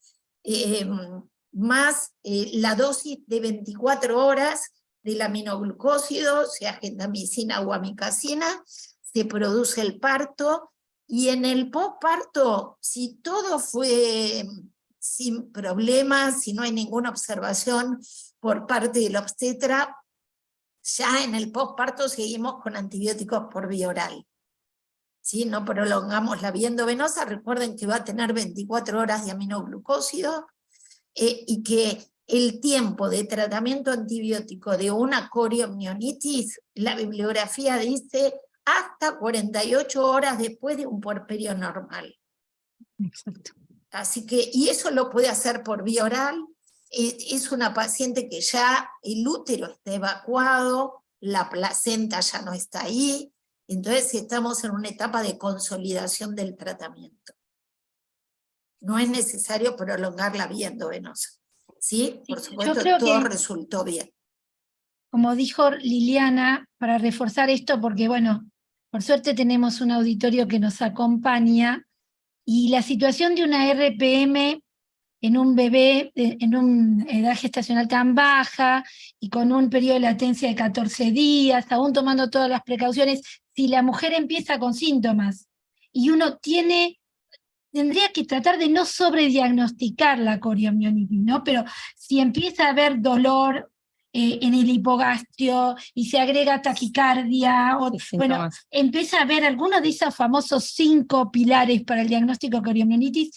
más la dosis de 24 horas del aminoglucósido, sea gentamicina o amicacina, se produce el parto, y en el posparto, si todo fue sin problemas, si no hay ninguna observación por parte del obstetra, ya en el posparto seguimos con antibióticos por vía oral. ¿Sí? No prolongamos la vía endovenosa, recuerden que va a tener 24 horas de aminoglucósido, y que el tiempo de tratamiento antibiótico de una corioamnionitis, la bibliografía dice hasta 48 horas después de un puerperio normal. Exacto. Así que, y eso lo puede hacer por vía oral, es una paciente que ya el útero está evacuado, la placenta ya no está ahí, entonces estamos en una etapa de consolidación del tratamiento. No es necesario prolongar la vía endovenosa. ¿Sí? Por supuesto, todo resultó bien. Como dijo Liliana, para reforzar esto, porque bueno, por suerte tenemos un auditorio que nos acompaña, y la situación de una RPM en un bebé en una edad gestacional tan baja y con un periodo de latencia de 14 días, aún tomando todas las precauciones, si la mujer empieza con síntomas y uno tendría que tratar de no sobrediagnosticar la coriomionitis, ¿no? Pero si empieza a haber dolor en el hipogastrio y se agrega taquicardia, bueno, empieza a haber algunos de esos famosos 5 pilares para el diagnóstico de coriomionitis,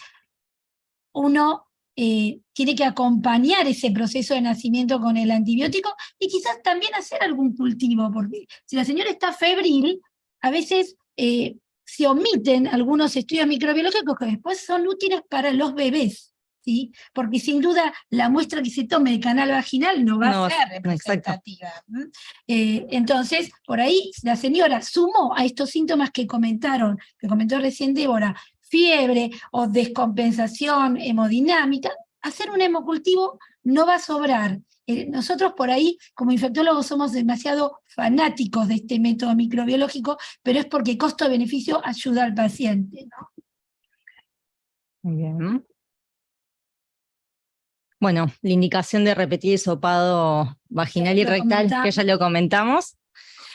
uno tiene que acompañar ese proceso de nacimiento con el antibiótico y quizás también hacer algún cultivo, porque si la señora está febril, a veces se omiten algunos estudios microbiológicos que después son útiles para los bebés, ¿sí? Porque sin duda la muestra que se tome del canal vaginal no va a ser representativa. Entonces, por ahí la señora sumó a estos síntomas que comentó recién Débora, fiebre o descompensación hemodinámica, hacer un hemocultivo no va a sobrar. Nosotros por ahí, como infectólogos, somos demasiado fanáticos de este método microbiológico, pero es porque costo-beneficio ayuda al paciente, ¿no? Muy bien. Bueno, la indicación de repetir hisopado vaginal y rectal, que ya lo comentamos.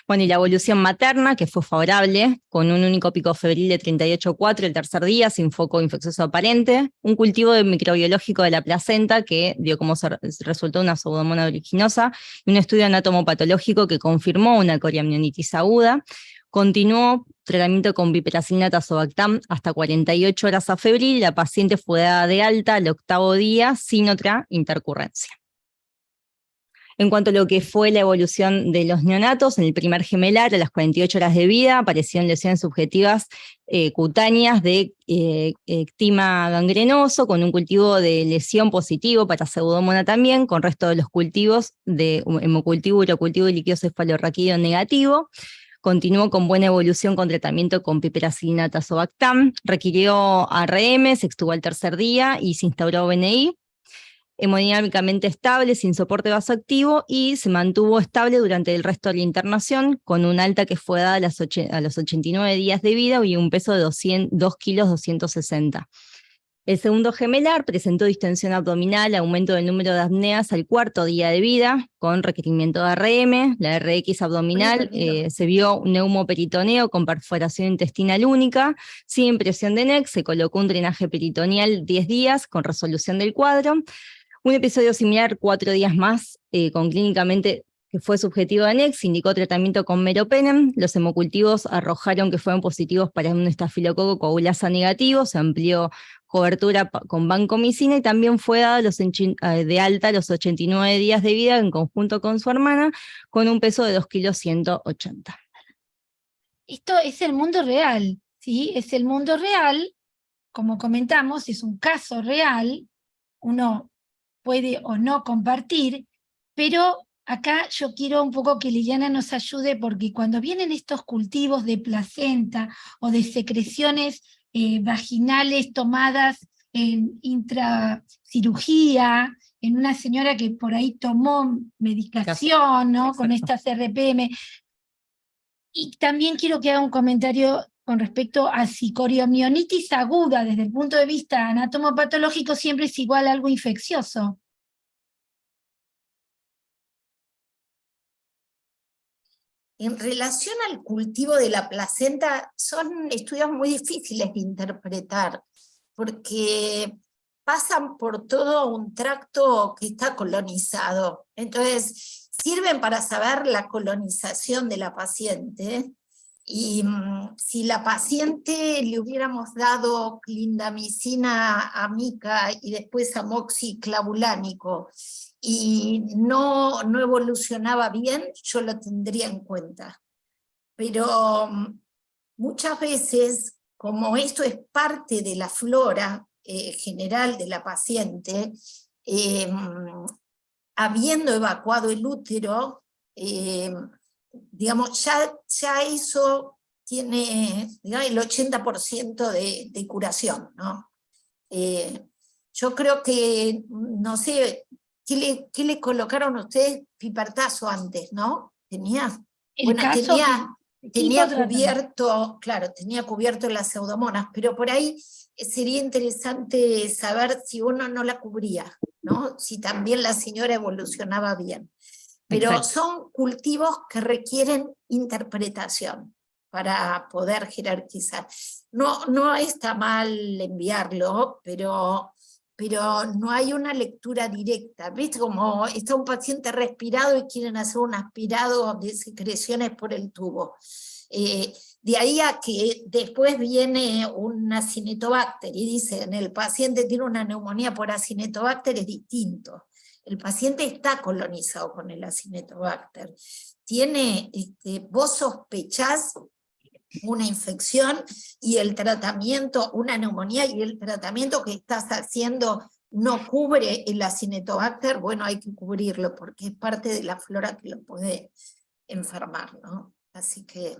Bueno, y la evolución materna, que fue favorable, con un único pico febril de 38,4 el tercer día, sin foco infeccioso aparente, un cultivo microbiológico de la placenta que dio como resultado una pseudomonas aeruginosa, y un estudio anatomopatológico que confirmó una coriamnionitis aguda. Continuó tratamiento con piperacilina tazobactam hasta 48 horas a febril, y la paciente fue dada de alta al 8º día sin otra intercurrencia. En cuanto a lo que fue la evolución de los neonatos, en el primer gemelar, a las 48 horas de vida, aparecieron lesiones subjetivas cutáneas de ectima gangrenoso, con un cultivo de lesión positivo para pseudomonas también, con resto de los cultivos de hemocultivo, urocultivo y líquido cefalorraquídeo negativo. Continuó con buena evolución con tratamiento con piperacilina tazobactam, requirió ARM, se extubó al tercer día y se instauró BNI. Hemodinámicamente estable, sin soporte vasoactivo, y se mantuvo estable durante el resto de la internación, con un alta que fue dada a los 89 días de vida y un peso de 2 kilos 260. El segundo gemelar presentó distensión abdominal, aumento del número de apneas al 4º día de vida, con requerimiento de ARM. La RX abdominal se vio un neumoperitoneo con perforación intestinal única, sin impresión de NEC, se colocó un drenaje peritoneal 10 días con resolución del cuadro. Un episodio similar 4 días más, con clínicamente que fue subjetivo de NEC, se indicó tratamiento con meropenem. Los hemocultivos arrojaron que fueron positivos para un estafilococo coagulasa negativo, se amplió cobertura con vancomicina y también fue dado de alta a los 89 días de vida en conjunto con su hermana, con un peso de 2 kilos 180. Esto es el mundo real, ¿sí? Es el mundo real, como comentamos, es un caso real, uno puede o no compartir, pero acá yo quiero un poco que Liliana nos ayude, porque cuando vienen estos cultivos de placenta o de secreciones vaginales tomadas en intracirugía, en una señora que por ahí tomó medicación, ¿no? Con estas RPM, y también quiero que haga un comentario con respecto a si coriomionitis aguda desde el punto de vista anatomopatológico siempre es igual a algo infeccioso. En relación al cultivo de la placenta, son estudios muy difíciles de interpretar, porque pasan por todo un tracto que está colonizado. Entonces, sirven para saber la colonización de la paciente, y si la paciente le hubiéramos dado clindamicina amica y después amoxiclavulánico y no evolucionaba bien, yo lo tendría en cuenta. Pero muchas veces, como esto es parte de la flora general de la paciente, habiendo evacuado el útero, digamos, ya eso tiene, digamos, el 80% de curación, ¿no? Yo creo que, no sé, ¿qué le colocaron ustedes? Pipertazo antes, ¿no? ¿Tenía? El caso tenía cubierto, claro, tenía cubierto las pseudomonas, pero por ahí sería interesante saber si uno no la cubría, ¿no? Si también la señora evolucionaba bien. Pero Exacto. son cultivos que requieren interpretación para poder jerarquizar. No está mal enviarlo, pero no hay una lectura directa. ¿Viste? Como está un paciente respirado y quieren hacer un aspirado de secreciones por el tubo. De ahí a que después viene un Acinetobacter y dicen el paciente tiene una neumonía por Acinetobacter, es distinto. El paciente está colonizado con el Acinetobacter. Vos sospechás una infección y el tratamiento, una neumonía, y el tratamiento que estás haciendo no cubre el Acinetobacter, bueno, hay que cubrirlo porque es parte de la flora que lo puede enfermar, ¿no? Así que,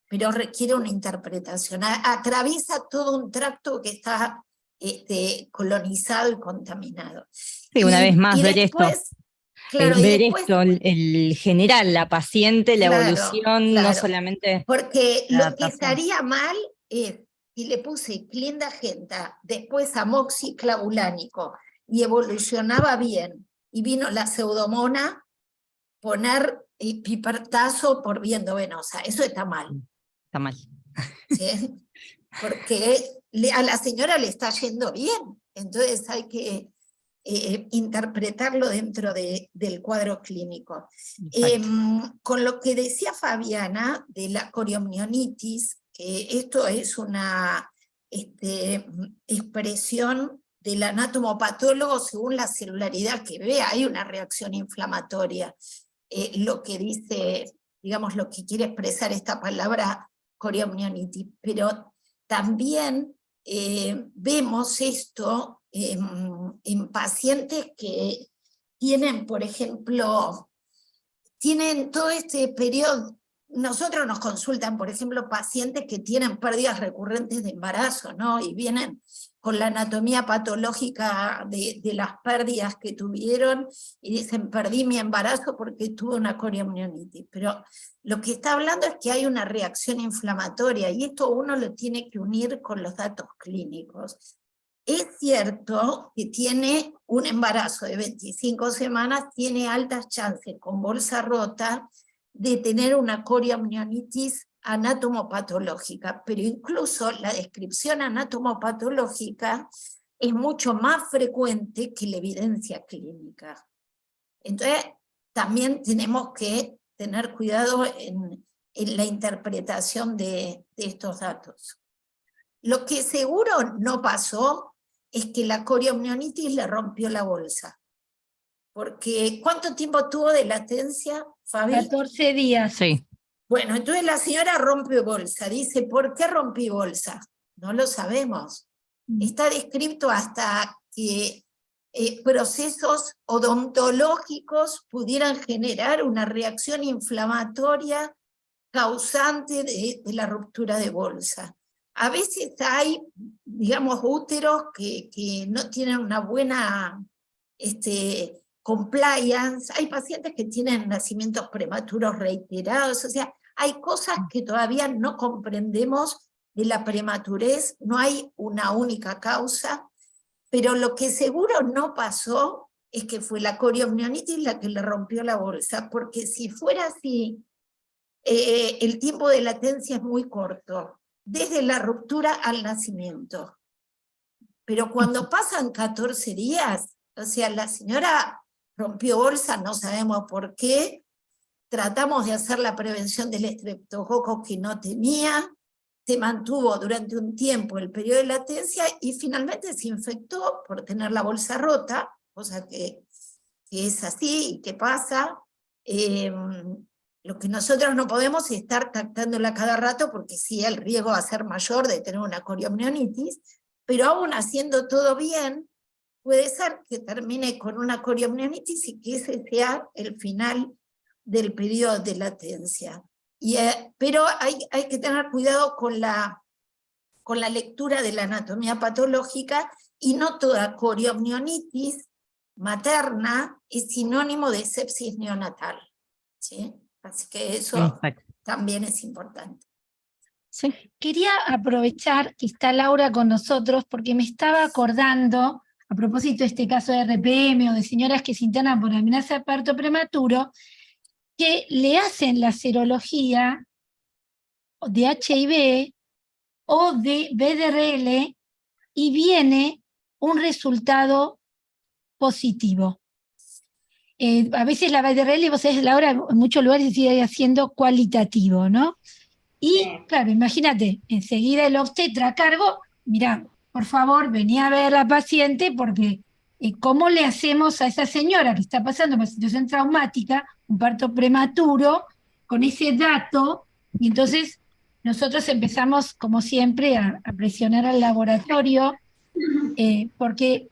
pero requiere una interpretación. Atraviesa todo un tracto que está colonizado y contaminado. Sí, una vez más, ver después, esto. Claro, Ver y después, esto, el general, la paciente, la evolución, no solamente porque la lo que adaptación. estaría mal es, si le puse clindagenta, después amoxiclavulánico, y evolucionaba bien, y vino la pseudomona, poner pipertazo por vía endovenosa, eso está mal. Está mal. ¿Sí? Porque a la señora le está yendo bien, entonces hay que interpretarlo dentro del cuadro clínico. Con lo que decía Fabiana de la coriomionitis, que esto es una expresión del anatomopatólogo según la celularidad que ve, hay una reacción inflamatoria. Lo que dice, digamos, lo que quiere expresar esta palabra coriomionitis, pero también vemos esto en pacientes que tienen, por ejemplo, tienen todo este periodo. Nosotros nos consultan, por ejemplo, pacientes que tienen pérdidas recurrentes de embarazo, ¿no? Y vienen con la anatomía patológica de las pérdidas que tuvieron y dicen, perdí mi embarazo porque tuve una coriomionitis. Pero lo que está hablando es que hay una reacción inflamatoria y esto uno lo tiene que unir con los datos clínicos. Es cierto que tiene un embarazo de 25 semanas, tiene altas chances con bolsa rota de tener una coriomionitis anatomopatológica, pero incluso la descripción anatomopatológica es mucho más frecuente que la evidencia clínica. Entonces, también tenemos que tener cuidado en la interpretación de estos datos. Lo que seguro no pasó es que la coriomionitis le rompió la bolsa. Porque, ¿cuánto tiempo tuvo de latencia, Fabi? 14 días. Sí. Bueno, entonces la señora rompe bolsa. Dice, ¿por qué rompí bolsa? No lo sabemos. Está descrito hasta que procesos odontológicos pudieran generar una reacción inflamatoria causante de la ruptura de bolsa. A veces hay, digamos, úteros que no tienen una buena compliance, hay pacientes que tienen nacimientos prematuros reiterados, o sea, hay cosas que todavía no comprendemos de la prematurez, no hay una única causa, pero lo que seguro no pasó es que fue la coriomionitis la que le rompió la bolsa, porque si fuera así, el tiempo de latencia es muy corto, desde la ruptura al nacimiento. Pero cuando pasan 14 días, o sea, la señora rompió bolsa, no sabemos por qué, tratamos de hacer la prevención del estreptococo que no tenía, se mantuvo durante un tiempo el periodo de latencia y finalmente se infectó por tener la bolsa rota, cosa que es así y que pasa. Lo que nosotros no podemos es estar tactándola cada rato porque sí, el riesgo va a ser mayor de tener una coriomionitis, pero aún haciendo todo bien, puede ser que termine con una coriamnionitis y que ese sea el final del periodo de latencia. Pero hay que tener cuidado con la lectura de la anatomía patológica, y no toda coriamnionitis materna es sinónimo de sepsis neonatal, ¿sí? Así que eso también es importante. Sí. Quería aprovechar que está Laura con nosotros, porque me estaba acordando, a propósito de este caso de RPM o de señoras que se internan por amenaza de parto prematuro, que le hacen la serología de HIV o de VDRL y viene un resultado positivo. A veces la VDRL, vos sabés, Laura, en muchos lugares se sigue haciendo cualitativo, ¿no? Y claro, imagínate, enseguida el obstetra a cargo, mirá, por favor, venía a ver a la paciente, porque ¿cómo le hacemos a esa señora que está pasando por una situación traumática, un parto prematuro, con ese dato? Y entonces nosotros empezamos, como siempre, a presionar al laboratorio, porque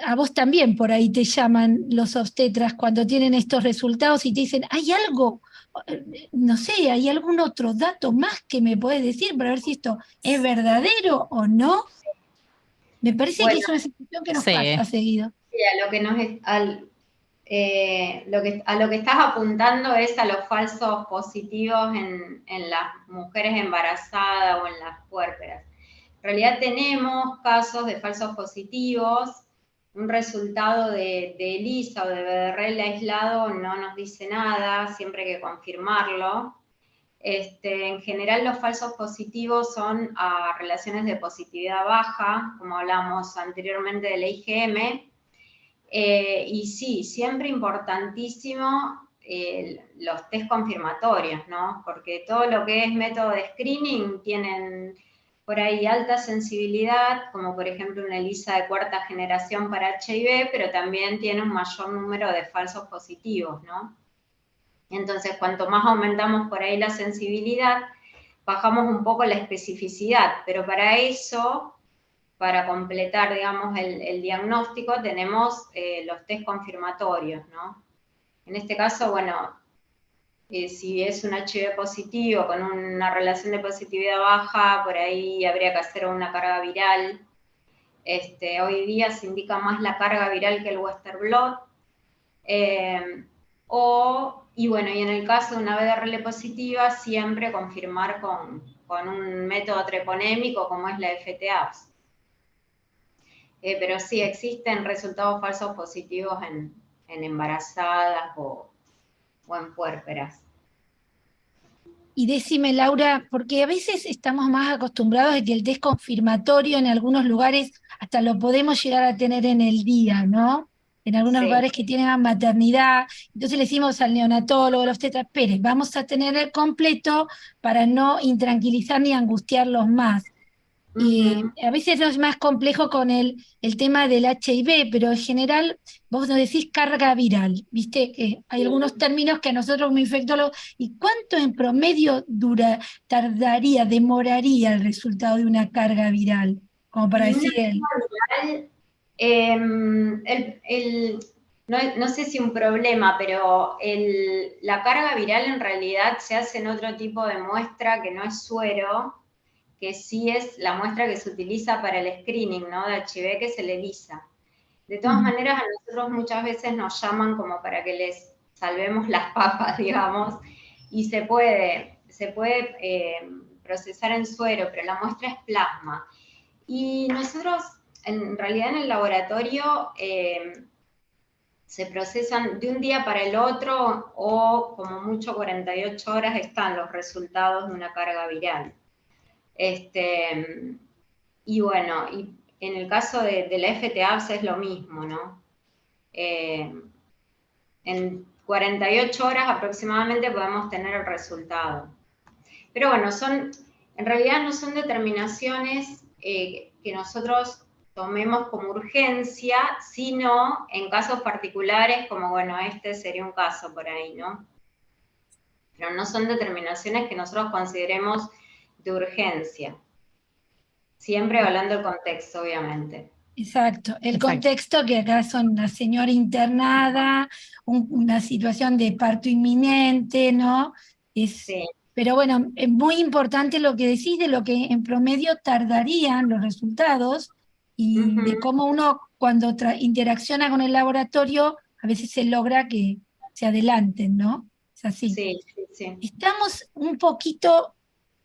a vos también por ahí te llaman los obstetras cuando tienen estos resultados y te dicen, ¿hay algo? No sé, ¿hay algún otro dato más que me podés decir para ver si esto es verdadero o no? Me parece que es una situación que nos pasa seguido. Sí, a lo que estás apuntando es a los falsos positivos en las mujeres embarazadas o en las puérperas. En realidad tenemos casos de falsos positivos. Un resultado de ELISA o de VDRL aislado no nos dice nada, siempre hay que confirmarlo. En general los falsos positivos son a relaciones de positividad baja, como hablamos anteriormente de la IgM, y sí, siempre importantísimo los test confirmatorios, ¿no? Porque todo lo que es método de screening tienen por ahí alta sensibilidad, como por ejemplo una ELISA de cuarta generación para HIV, pero también tiene un mayor número de falsos positivos, ¿no? Entonces, cuanto más aumentamos por ahí la sensibilidad, bajamos un poco la especificidad, pero para eso, para completar, digamos, el diagnóstico, tenemos los test confirmatorios, ¿no? En este caso, bueno, si es un HIV positivo con una relación de positividad baja, por ahí habría que hacer una carga viral. Hoy día se indica más la carga viral que el Western blot. Y bueno, y en el caso de una VDRL positiva, siempre confirmar con un método treponémico como es la FT-APS. Pero sí existen resultados falsos positivos en embarazadas o en puérperas. Y decime, Laura, porque a veces estamos más acostumbrados a que el test confirmatorio en algunos lugares hasta lo podemos llegar a tener en el día, ¿no? En algunos lugares que tienen maternidad, entonces le decimos al neonatólogo, a los obstetra, espere, vamos a tener el completo para no intranquilizar ni angustiarlos más. Y a veces es más complejo con el tema del HIV, pero en general vos nos decís carga viral, ¿viste? Que hay algunos términos que a nosotros como infectólogos, ¿y cuánto en promedio demoraría el resultado de una carga viral? Como para decir no sé si un problema, pero la carga viral en realidad se hace en otro tipo de muestra que no es suero, que sí es la muestra que se utiliza para el screening, ¿no? De HIV, que es el ELISA. De todas maneras, a nosotros muchas veces nos llaman como para que les salvemos las papas, digamos, y se puede procesar en suero, pero la muestra es plasma. Y nosotros, en realidad en el laboratorio, se procesan de un día para el otro, o como mucho 48 horas están los resultados de una carga viral. Y bueno, y en el caso de la FT-APS es lo mismo, ¿no? En 48 horas aproximadamente podemos tener el resultado. Pero bueno, en realidad no son determinaciones que nosotros tomemos como urgencia, sino en casos particulares, como bueno, este sería un caso por ahí, ¿no? Pero no son determinaciones que nosotros consideremos de urgencia. Siempre hablando del contexto, obviamente. Exacto, el Exacto. contexto que acá son una señora internada, una situación de parto inminente, ¿no? Sí. Pero bueno, es muy importante lo que decís de lo que en promedio tardarían los resultados y de cómo uno cuando interacciona con el laboratorio a veces se logra que se adelanten, ¿no? Es así. Sí, sí, sí. Estamos un poquito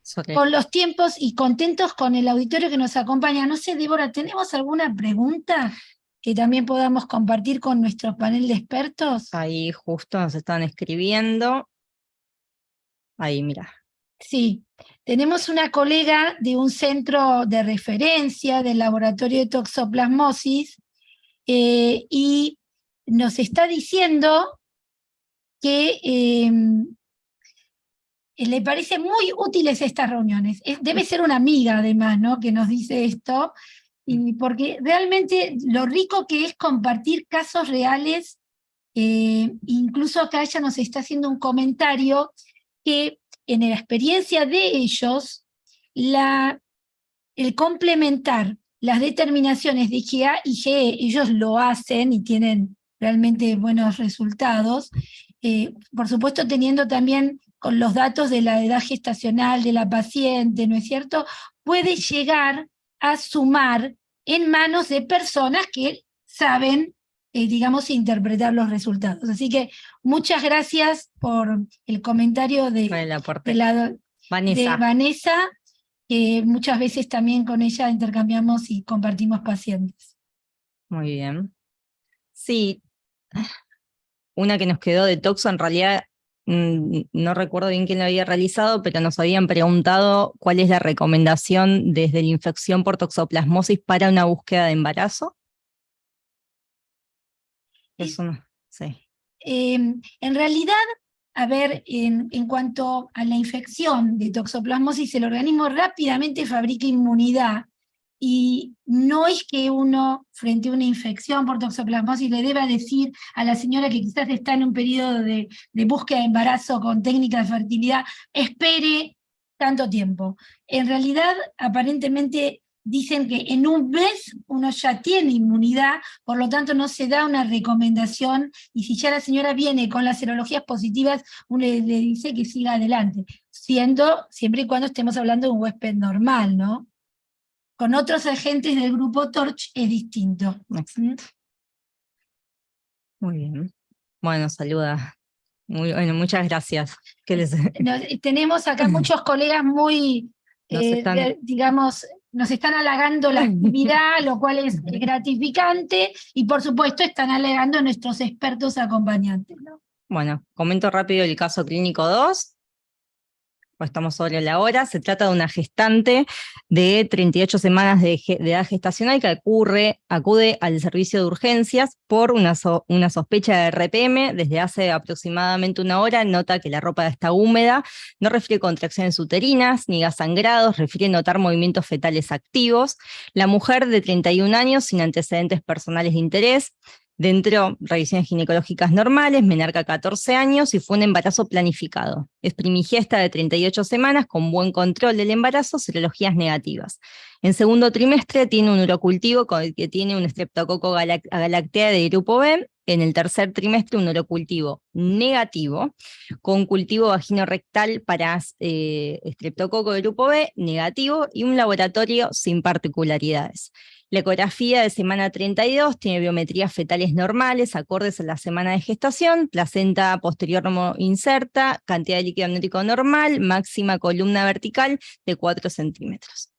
Sobre- con los tiempos y contentos con el auditorio que nos acompaña. No sé, Débora, ¿tenemos alguna pregunta que también podamos compartir con nuestro panel de expertos? Ahí justo nos están escribiendo. Ahí, mira. Sí, tenemos una colega de un centro de referencia del laboratorio de toxoplasmosis y nos está diciendo que le parecen muy útiles estas reuniones. Debe ser una amiga además, ¿no?, que nos dice esto, y porque realmente lo rico que es compartir casos reales, incluso acá ella nos está haciendo un comentario que en la experiencia de ellos, el complementar las determinaciones de IgA y IgE, ellos lo hacen y tienen realmente buenos resultados, por supuesto teniendo también con los datos de la edad gestacional de la paciente, ¿no es cierto?, puede llegar a sumar en manos de personas que saben, digamos, interpretar los resultados. Así que muchas gracias por el comentario Con el de aporte. de Vanessa, que muchas veces también con ella intercambiamos y compartimos pacientes. Muy bien. Sí, una que nos quedó de toxo, en realidad no recuerdo bien quién lo había realizado, pero nos habían preguntado cuál es la recomendación desde la infección por toxoplasmosis para una búsqueda de embarazo. Eso no, sí. En realidad, a ver, en cuanto a la infección de toxoplasmosis, el organismo rápidamente fabrica inmunidad y no es que uno, frente a una infección por toxoplasmosis, le deba decir a la señora que quizás está en un periodo de búsqueda de embarazo con técnica de fertilidad, espere tanto tiempo. En realidad, aparentemente, dicen que en un mes uno ya tiene inmunidad, por lo tanto no se da una recomendación, y si ya la señora viene con las serologías positivas, uno le dice que siga adelante, siempre y cuando estemos hablando de un huésped normal, ¿no? Con otros agentes del grupo TORCH es distinto. Exacto. Muy bien. Bueno, saluda. Muy bueno, muchas gracias. Tenemos acá muchos colegas muy, digamos, nos están halagando la actividad, lo cual es gratificante, y por supuesto están halagando a nuestros expertos acompañantes, ¿no? Bueno, comento rápido el caso clínico 2. Pues estamos sobre la hora. Se trata de una gestante de 38 semanas de edad gestacional que acude al servicio de urgencias por una sospecha de RPM. Desde hace aproximadamente una hora nota que la ropa está húmeda, no refiere contracciones uterinas ni gas sangrados, refiere notar movimientos fetales activos. La mujer de 31 años sin antecedentes personales de interés. Dentro, revisiones ginecológicas normales, menarca 14 años y fue un embarazo planificado. Es primigesta de 38 semanas con buen control del embarazo, serologías negativas. En segundo trimestre tiene un urocultivo que tiene un Streptococo galactea de grupo B. En el tercer trimestre un urocultivo negativo, con cultivo vagino-rectal para Streptococo de grupo B negativo y un laboratorio sin particularidades. La ecografía de semana 32 tiene biometrías fetales normales, acordes a la semana de gestación, placenta posterior no inserta, cantidad de líquido amniótico normal, máxima columna vertical de 4 centímetros.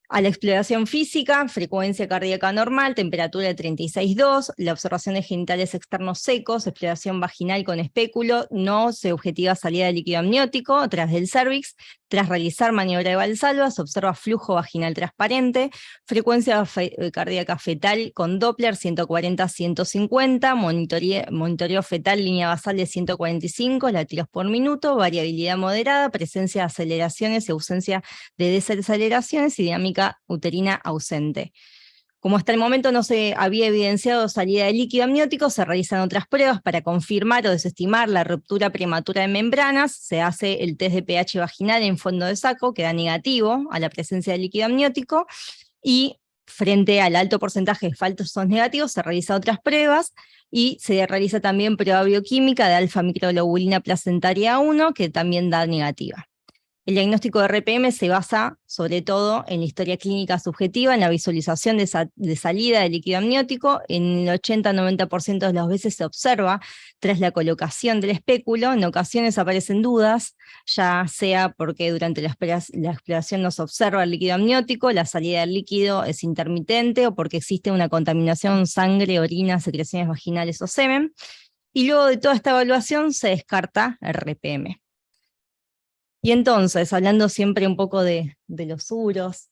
A la exploración física, frecuencia cardíaca normal, temperatura de 36,2, la observación de genitales externos secos, exploración vaginal con espéculo, no se objetiva salida de líquido amniótico tras del cervix. Tras realizar maniobra de Valsalva, se observa flujo vaginal transparente, frecuencia cardíaca fetal con Doppler 140-150, monitoreo fetal línea basal de 145 latidos por minuto, variabilidad moderada, presencia de aceleraciones y ausencia de desaceleraciones y dinámica uterina ausente. Como hasta el momento no se había evidenciado salida de líquido amniótico, se realizan otras pruebas para confirmar o desestimar la ruptura prematura de membranas. Se hace el test de pH vaginal en fondo de saco, que da negativo a la presencia de líquido amniótico, y frente al alto porcentaje de falsos negativos se realizan otras pruebas, y se realiza también prueba bioquímica de alfa-microglobulina placentaria 1, que también da negativa. El diagnóstico de RPM se basa sobre todo en la historia clínica subjetiva, en la visualización de salida de líquido amniótico. En el 80-90% de las veces se observa tras la colocación del espéculo. En ocasiones aparecen dudas, ya sea porque durante la exploración no se observa el líquido amniótico, la salida del líquido es intermitente, o porque existe una contaminación sangre, orina, secreciones vaginales o semen. Y luego de toda esta evaluación se descarta RPM. Y entonces, hablando siempre un poco de los uros,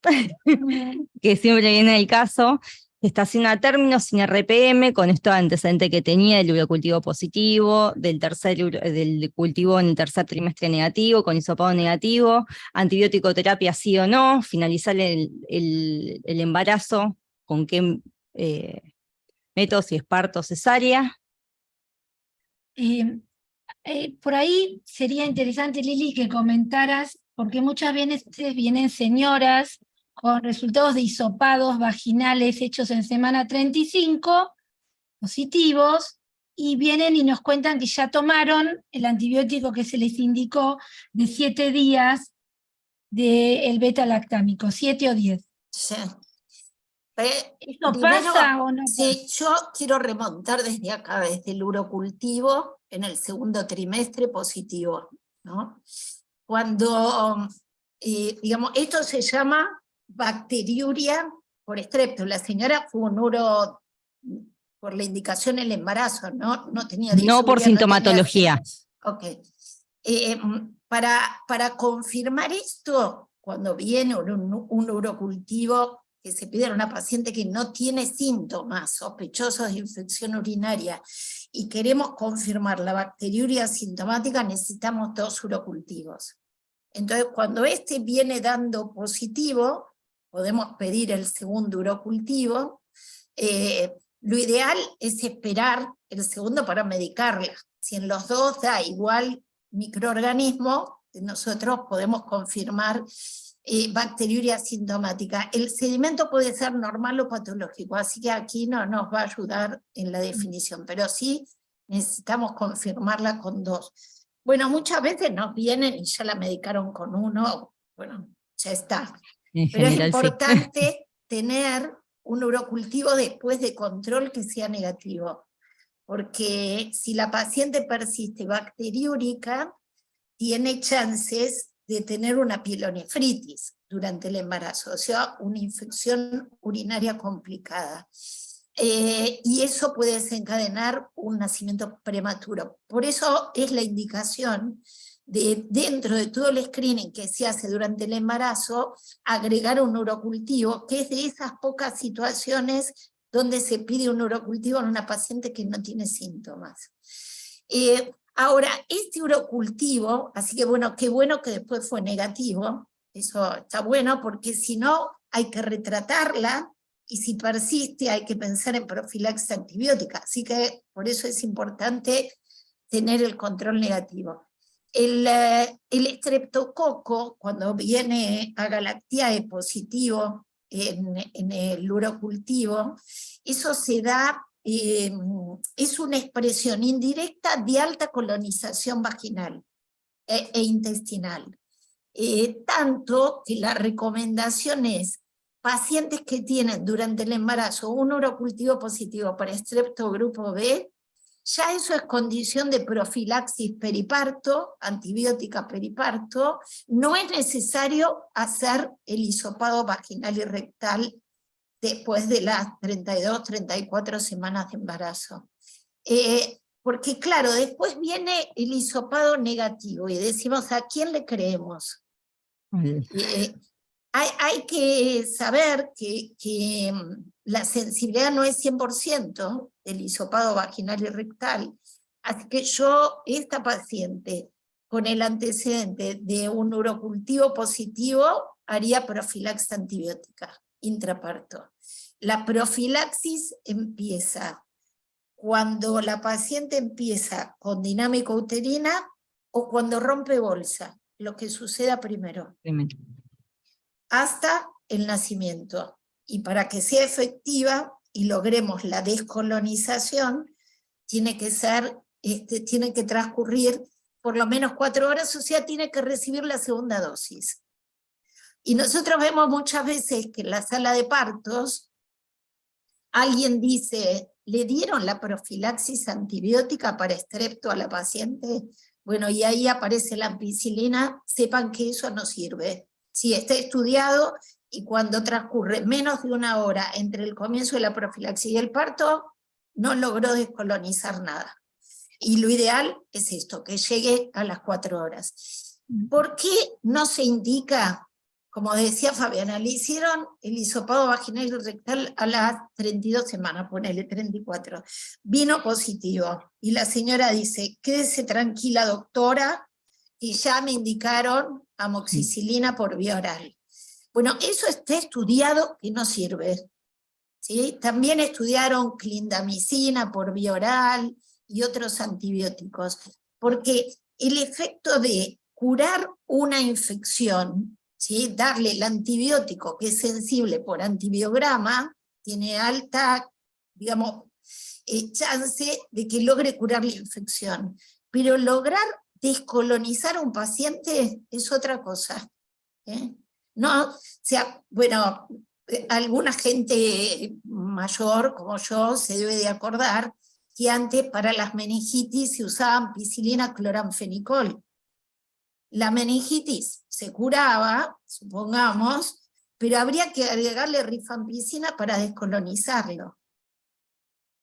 que siempre viene el caso, gestación a término sin RPM, con esto antecedente que tenía del urocultivo positivo, del cultivo en el tercer trimestre negativo, con hisopado negativo, antibiótico terapia sí o no, finalizar el embarazo, con qué método, si es parto o cesárea. Por ahí sería interesante, Lili, que comentaras, porque muchas veces vienen señoras con resultados de hisopados vaginales hechos en semana 35, positivos, y vienen y nos cuentan que ya tomaron el antibiótico que se les indicó de 7 días del beta-lactámico, 7 o 10. Sí. ¿Esto Primero, pasa o no sí, pasa? yo quiero remontar desde acá, desde el urocultivo, en el segundo trimestre positivo, ¿no? Cuando, digamos, esto se llama bacteriuria por estrepto. La señora fue un uro por la indicación del embarazo, ¿no? No tenía disuria, No por sintomatología. Ok. Para confirmar esto, cuando viene un urocultivo que se pide a una paciente que no tiene síntomas sospechosos de infección urinaria y queremos confirmar la bacteriuria asintomática, necesitamos 2 urocultivos. Entonces, cuando este viene dando positivo, podemos pedir el segundo urocultivo. Lo ideal es esperar el segundo para medicarla. Si en los dos da igual microorganismo, nosotros podemos confirmar bacteriuria asintomática. El sedimento puede ser normal o patológico, así que aquí no nos va a ayudar en la definición, pero sí necesitamos confirmarla con 2. Bueno, muchas veces nos vienen y ya la medicaron con 1, bueno, ya está. En Pero general, es importante tener un urocultivo después de control que sea negativo, porque si la paciente persiste bacteriúrica, tiene chances de tener una pielonefritis durante el embarazo, o sea, una infección urinaria complicada. Y eso puede desencadenar un nacimiento prematuro. Por eso es la indicación de, dentro de todo el screening que se hace durante el embarazo, agregar un urocultivo, que es de esas pocas situaciones donde se pide un urocultivo en una paciente que no tiene síntomas. Ahora, este urocultivo, así que bueno, qué bueno que después fue negativo, eso está bueno, porque si no hay que retratarla, y si persiste hay que pensar en profilaxis antibiótica, así que por eso es importante tener el control negativo. El estreptococo, cuando viene a Galactiae positivo en el urocultivo, eso se da, es una expresión indirecta de alta colonización vaginal e intestinal. Tanto que la recomendación es pacientes que tienen durante el embarazo un urocultivo positivo para estrepto grupo B, ya eso es condición de profilaxis periparto, antibiótica periparto, no es necesario hacer el hisopado vaginal y rectal después de las 32, 34 semanas de embarazo. Porque claro, después viene el hisopado negativo y decimos, ¿a quién le creemos? Hay que saber que la sensibilidad no es 100% del hisopado vaginal y rectal, así que yo, esta paciente, con el antecedente de un urocultivo positivo, haría profilaxis antibiótica intraparto. La profilaxis empieza cuando la paciente empieza con dinámica uterina o cuando rompe bolsa, lo que suceda primero, hasta el nacimiento. Y para que sea efectiva y logremos la descolonización, tiene que transcurrir por lo menos 4 horas, o sea, tiene que recibir la segunda dosis. Y nosotros vemos muchas veces que en la sala de partos alguien dice, ¿le dieron la profilaxis antibiótica para estrepto a la paciente? Bueno, y ahí aparece la ampicilina, sepan que eso no sirve. Sí, está estudiado, y cuando transcurre menos de 1 hora entre el comienzo de la profilaxis y el parto, no logró descolonizar nada. Y lo ideal es esto, que llegue a las 4 horas. ¿Por qué no se indica? Como decía Fabiana, le hicieron el hisopado vaginal y rectal a las 32 semanas, ponele 34. Vino positivo. Y la señora dice, quédese tranquila, doctora, y ya me indicaron amoxicilina por vía oral. Bueno, eso está estudiado que no sirve. ¿Sí? También estudiaron clindamicina por vía oral y otros antibióticos. Porque el efecto de curar una infección, ¿sí? Darle el antibiótico que es sensible por antibiograma, tiene alta, digamos, chance de que logre curar la infección. Pero lograr descolonizar a un paciente es otra cosa. No, o sea, bueno, alguna gente mayor como yo se debe de acordar que antes para las meningitis se usaba ampicilina cloranfenicol. La meningitis se curaba, supongamos, pero habría que agregarle rifampicina para descolonizarlo.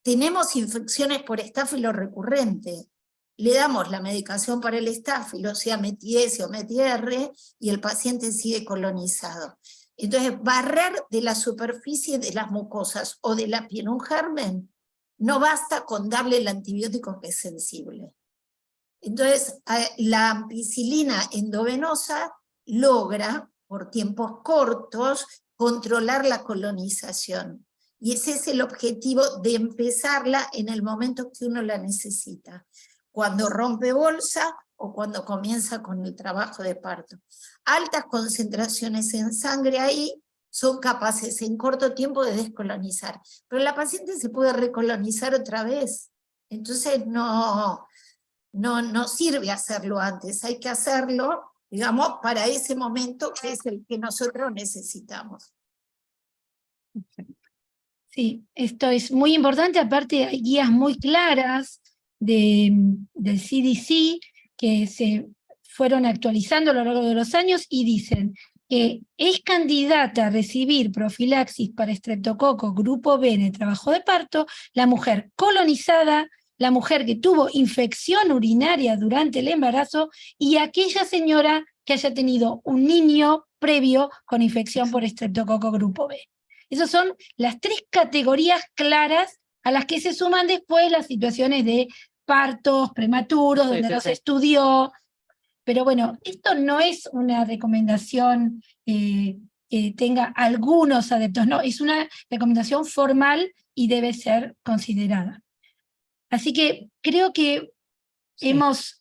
Tenemos infecciones por estáfilo recurrente. Le damos la medicación para el estáfilo, sea METI-S o METI-R, y el paciente sigue colonizado. Entonces, barrer de la superficie de las mucosas o de la piel un germen, no basta con darle el antibiótico que es sensible. Entonces, la ampicilina endovenosa logra, por tiempos cortos, controlar la colonización. Y ese es el objetivo de empezarla en el momento que uno la necesita. Cuando rompe bolsa o cuando comienza con el trabajo de parto. Altas concentraciones en sangre ahí son capaces en corto tiempo de descolonizar. Pero la paciente se puede recolonizar otra vez. Entonces no sirve hacerlo antes, hay que hacerlo, digamos, para ese momento que es el que nosotros necesitamos. Sí, esto es muy importante, aparte hay guías muy claras del CDC que se fueron actualizando a lo largo de los años y dicen que es candidata a recibir profilaxis para estreptococo grupo B en el trabajo de parto la mujer colonizada, la mujer que tuvo infección urinaria durante el embarazo y aquella señora que haya tenido un niño previo con infección por estreptococo grupo B. Esas son las 3 categorías claras a las que se suman después las situaciones de partos prematuros, donde no se estudió. Pero bueno, esto no es una recomendación que tenga algunos adeptos, no, es una recomendación formal y debe ser considerada. Así que creo que tenemos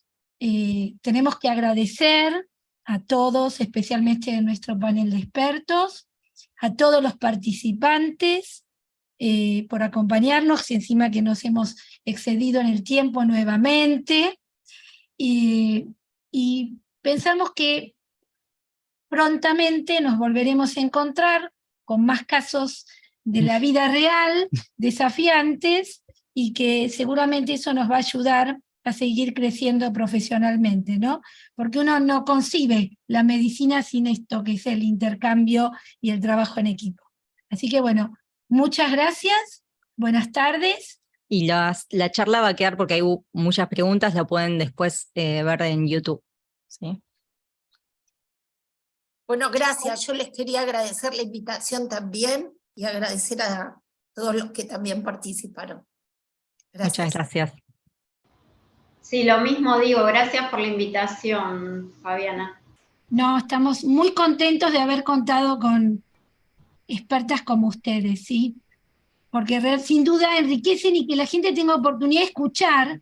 que agradecer a todos, especialmente a nuestro panel de expertos, a todos los participantes por acompañarnos, y encima que nos hemos excedido en el tiempo nuevamente, y pensamos que prontamente nos volveremos a encontrar con más casos de la vida real, desafiantes, y que seguramente eso nos va a ayudar a seguir creciendo profesionalmente, ¿no? Porque uno no concibe la medicina sin esto que es el intercambio y el trabajo en equipo. Así que bueno, muchas gracias, buenas tardes. Y la charla va a quedar, porque hay muchas preguntas, la pueden después ver en YouTube. ¿Sí? Bueno, gracias. Yo les quería agradecer la invitación también y agradecer a todos los que también participaron. Gracias. Muchas gracias. Sí, lo mismo digo, gracias por la invitación, Fabiana. No, estamos muy contentos de haber contado con expertas como ustedes, ¿sí? porque sin duda enriquecen y que la gente tenga oportunidad de escuchar